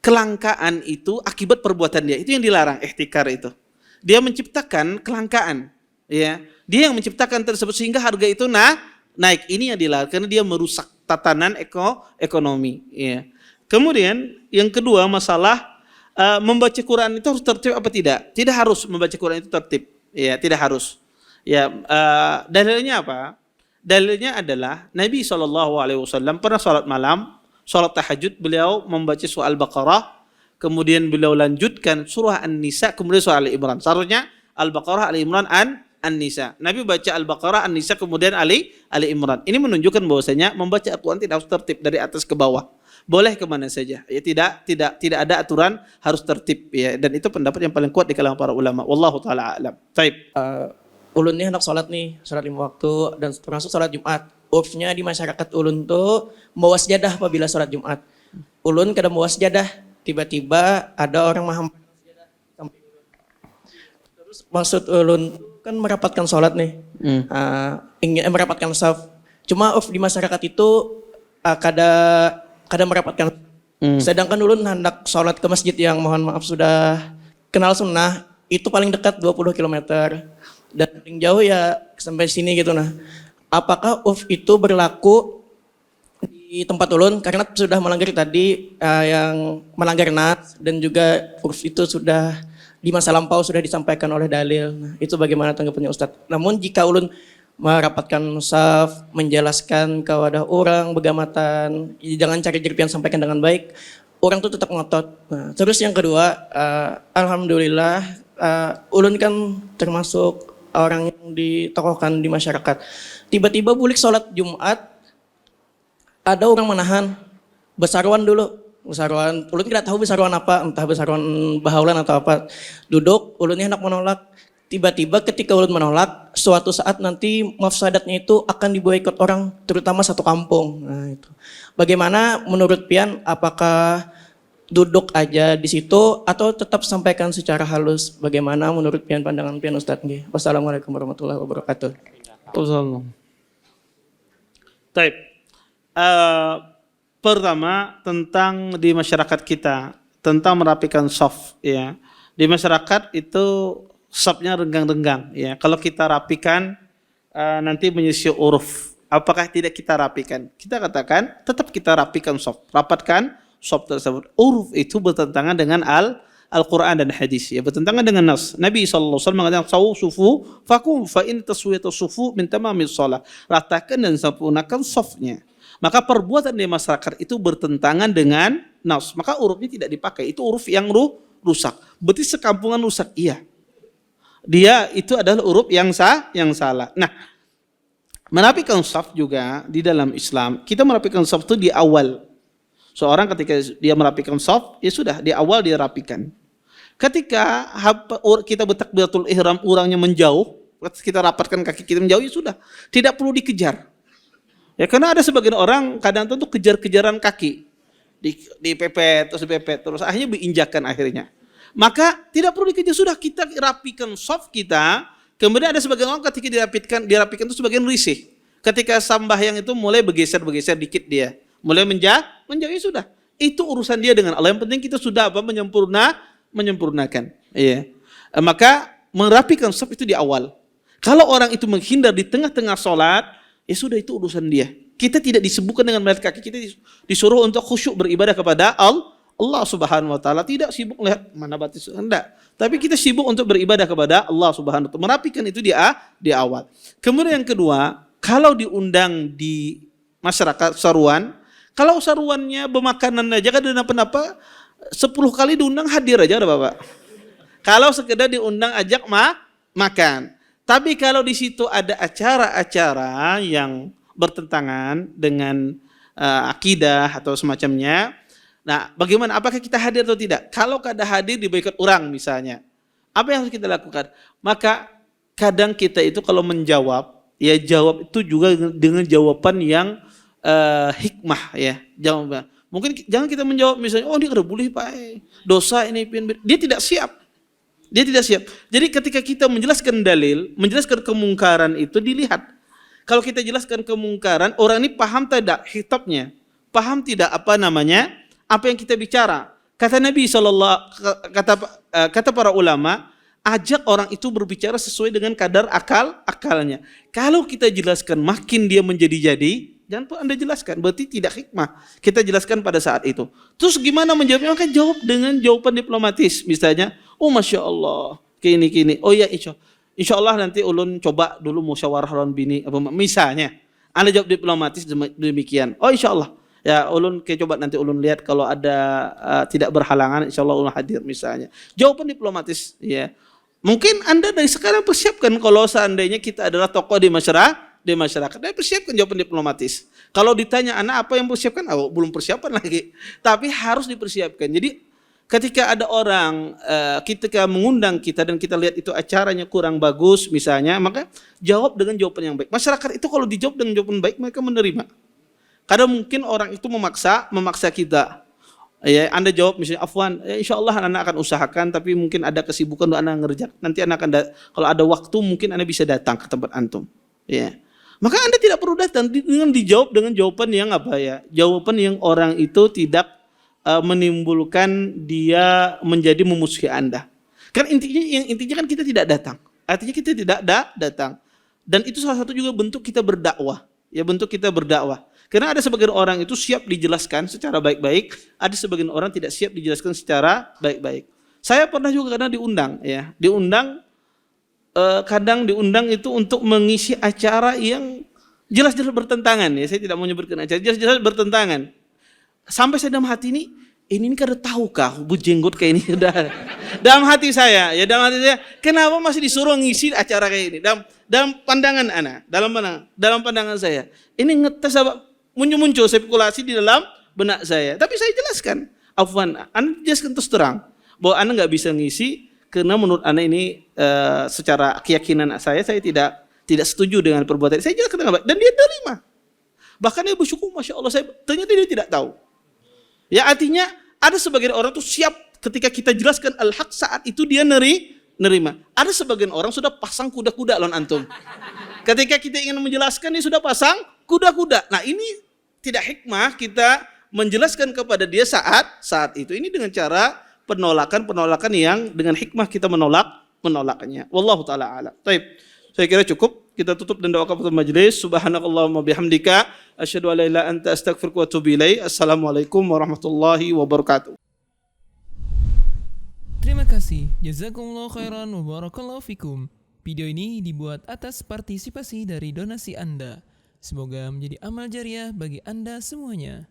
kelangkaan itu akibat perbuatan dia. Itu yang dilarang, ihtikar itu. Dia menciptakan kelangkaan, ya. Dia yang menciptakan tersebut sehingga harga itu naik. Ini yang dilarang karena dia merusak tatanan ekonomi, ya. Kemudian yang kedua masalah membaca Quran itu harus tertib apa tidak? Tidak harus membaca Quran itu tertib, ya, tidak harus. Ya, dalilnya apa? Dalilnya adalah Nabi SAW pernah sholat malam, sholat tahajud, beliau membaca surah Al-Baqarah, kemudian beliau lanjutkan surah An-Nisa, kemudian surah Ali Imran. Seharusnya Al-Baqarah, Ali Imran, An-Nisa. Nabi baca Al-Baqarah, An-Nisa, kemudian Ali Imran. Ini menunjukkan bahwasanya membaca Al-Quran tidak harus tertib dari atas ke bawah. Boleh kemana saja. Ya, tidak ada aturan harus tertib, ya. Dan itu pendapat yang paling kuat di kalangan para ulama. Wallahu taala a'lam. Baik. Ulun nih hendak sholat 5 waktu dan termasuk sholat Jumat. urfnya di masyarakat ulun tuh membawa sejadah apabila sholat Jumat. Ulun kada membawa sejadah, tiba-tiba ada orang menghampiri sejadah sampai ulun. Terus maksud ulun kan merapatkan sholat nih, ingin merapatkan saf. Cuma urf di masyarakat itu kada merapatkan. Sedangkan ulun hendak sholat ke masjid yang mohon maaf sudah kenal sunnah, itu paling dekat 20 km. Dan paling jauh ya sampai sini gitu nah. Apakah urf itu berlaku di tempat ulun karena sudah melanggar tadi yang melanggar nas dan juga urf itu sudah di masa lampau sudah disampaikan oleh dalil. Nah, itu bagaimana tanggapannya Ustadz? Namun jika ulun merapatkan saf, menjelaskan kepada orang begamatan, jangan cari jerpian sampaikan dengan baik, orang tuh tetap ngotot. Nah, terus yang kedua, alhamdulillah ulun kan termasuk orang yang ditokohkan di masyarakat. Tiba-tiba bulik sholat Jumat, ada orang menahan, besaruan dulu. Besaruan, ulun tidak tahu besaruan apa, entah besaruan bahaulan atau apa. Duduk, ulunnya hendak menolak. Tiba-tiba ketika ulun menolak, suatu saat nanti mafsadatnya itu akan diboikot orang, terutama satu kampung. Nah, itu. Bagaimana menurut Pian, apakah duduk aja di situ atau tetap sampaikan secara halus? Bagaimana menurut Pian, pandangan Pian Ustadz? Wassalamualaikum warahmatullahi wabarakatuh. Taib. Pertama tentang di masyarakat kita, tentang merapikan shaf ya. Di masyarakat itu shafnya renggang-renggang ya. Kalau kita rapikan nanti menyisir uruf. Apakah tidak kita rapikan? Kita katakan tetap kita rapikan shaf. Rapatkan shaf tersebut. Uruf itu bertentangan dengan Al-Quran dan hadis ya, bertentangan dengan nas. Nabi SAW mengatakan sawu sufu fakum fa in taswiyatu sufu min tamamis shalah. Ratakan dan sempurnakan shafnya. Maka perbuatan di masyarakat itu bertentangan dengan nas. Maka urufnya tidak dipakai. Itu uruf yang rusak. Berarti sekampungan rusak. Iya. Dia itu adalah uruf yang salah. Nah, merapikan shaf juga di dalam Islam. Kita merapikan shaf itu di awal. Seorang ketika dia merapikan shaf, ya sudah di awal dia rapikan. Ketika kita bertakbiratul ihram orangnya menjauh, kita rapatkan kaki kita menjauh, ya sudah. Tidak perlu dikejar. Ya karena ada sebagian orang kadang tuh kejar-kejaran kaki. Dipepet terus akhirnya diinjakan akhirnya. Maka tidak perlu dikejar, sudah kita rapikan shaf kita. Kemudian ada sebagian orang ketika dirapikan itu sebagian risih. Ketika sambahyang itu mulai bergeser dikit dia. Mulai menjauh ya sudah. Itu urusan dia dengan Allah. Yang penting kita sudah menyempurnakan. Iya. Maka merapikan shaf itu di awal. Kalau orang itu menghindar di tengah-tengah sholat, ya sudah itu urusan dia. Kita tidak disebutkan dengan melihat kaki, kita disuruh untuk khusyuk beribadah kepada Allah Subhanahu wa taala, tidak sibuk melihat mana batis, enggak. Tapi kita sibuk untuk beribadah kepada Allah Subhanahu wa taala. Merapikan itu di awal. Kemudian yang kedua, kalau diundang di masyarakat saruan, kalau saruannya bermakanan aja kan ada apa-apa, 10 kali diundang hadir aja ada Bapak. Kalau sekedar diundang ajak makan. Tapi kalau di situ ada acara-acara yang bertentangan dengan akidah atau semacamnya, nah bagaimana? Apakah kita hadir atau tidak? Kalau kada hadir diboikot orang misalnya, apa yang harus kita lakukan? Maka kadang kita itu kalau menjawab, ya jawab itu juga dengan jawaban yang hikmah ya. Jawaban. Mungkin jangan kita menjawab misalnya, oh dia kada boleh Pak, dosa ini, dia tidak siap. Dia tidak siap. Jadi ketika kita menjelaskan dalil, menjelaskan kemungkaran itu dilihat. Kalau kita jelaskan kemungkaran, orang ini paham tidak hitopnya? Paham tidak apa yang kita bicara? Kata Nabi kata para ulama, ajak orang itu berbicara sesuai dengan kadar akalnya. Kalau kita jelaskan makin dia menjadi-jadi, jangan pun Anda jelaskan, berarti tidak hikmah. Kita jelaskan pada saat itu. Terus gimana menjawabnya? Maka jawab dengan jawaban diplomatis. Misalnya, oh Masya Allah, kini. Oh ya insya Allah nanti ulun coba dulu musyawarah lawan bini. Misalnya, Anda jawab diplomatis demikian. Oh insya Allah, ya ulun coba nanti ulun lihat kalau ada tidak berhalangan, insya Allah ulun hadir misalnya. Jawaban diplomatis, ya. Mungkin Anda dari sekarang persiapkan kalau seandainya kita adalah tokoh di masyarakat, dan persiapkan jawaban diplomatis. Kalau ditanya anak apa yang persiapkan, belum persiapan lagi. Tapi harus dipersiapkan. Jadi Ketika ada orang ketika mengundang kita dan kita lihat itu acaranya kurang bagus misalnya, maka jawab dengan jawaban yang baik. Masyarakat itu kalau dijawab dengan jawaban baik mereka menerima. Kadang mungkin orang itu memaksa kita. Ya, Anda jawab misalnya, Afwan, insya Allah anak akan usahakan, tapi mungkin ada kesibukan untuk anak ngerjakan. Nanti anak akan kalau ada waktu mungkin Anda bisa datang ke tempat antum. Ya. Maka Anda tidak perlu datang dengan dijawab dengan jawaban yang apa ya? Jawaban yang orang itu tidak menimbulkan dia menjadi memusuhi Anda. Kan intinya kan kita tidak datang. Artinya kita tidak datang. Dan itu salah satu juga bentuk kita berdakwah. Ya, bentuk kita berdakwah. Karena ada sebagian orang itu siap dijelaskan secara baik-baik, ada sebagian orang tidak siap dijelaskan secara baik-baik. Saya pernah juga kadang diundang, ya, kadang diundang itu untuk mengisi acara yang jelas-jelas bertentangan, ya. Saya tidak mau menyebutkan acara, jelas-jelas bertentangan. Sampai saya dalam hati ini kada tahukah Bu Jenggot kayak ini udah dalam hati saya, kenapa masih disuruh ngisi acara kayak ini? Dalam pandangan ana, dalam pandangan saya, ini ngetes apa? Muncul spekulasi di dalam benak saya. Tapi saya jelaskan, Afwan, Anda jelaskan terus terang bahwa Anda nggak bisa ngisi karena menurut Anda ini secara keyakinan saya tidak setuju dengan perbuatan. Saya jelaskan dengan baik dan dia terima. Bahkan dia bersyukur, Masya Allah, ternyata dia tidak tahu. Ya, artinya ada sebagian orang tuh siap ketika kita jelaskan al-haq saat itu dia nerima. Ada sebagian orang sudah pasang kuda-kuda lawan antum. Ketika kita ingin menjelaskan dia sudah pasang kuda-kuda. Nah, ini tidak hikmah kita menjelaskan kepada dia saat itu. Ini dengan cara penolakan yang dengan hikmah kita menolaknya. Wallahu taala a'lam. Baik. Saya kira cukup. Kita tutup dan doa kafatul majelis. Subhanakallahumma bihamdika asyhadu an la ilaha illa anta astaghfiruka wa atubu ilaik. Assalamualaikum warahmatullahi wabarakatuh. Terima kasih. Jazakumullah khairan wa barakallahu fikum. Video ini dibuat atas partisipasi dari donasi Anda. Semoga menjadi amal jariah bagi Anda semuanya.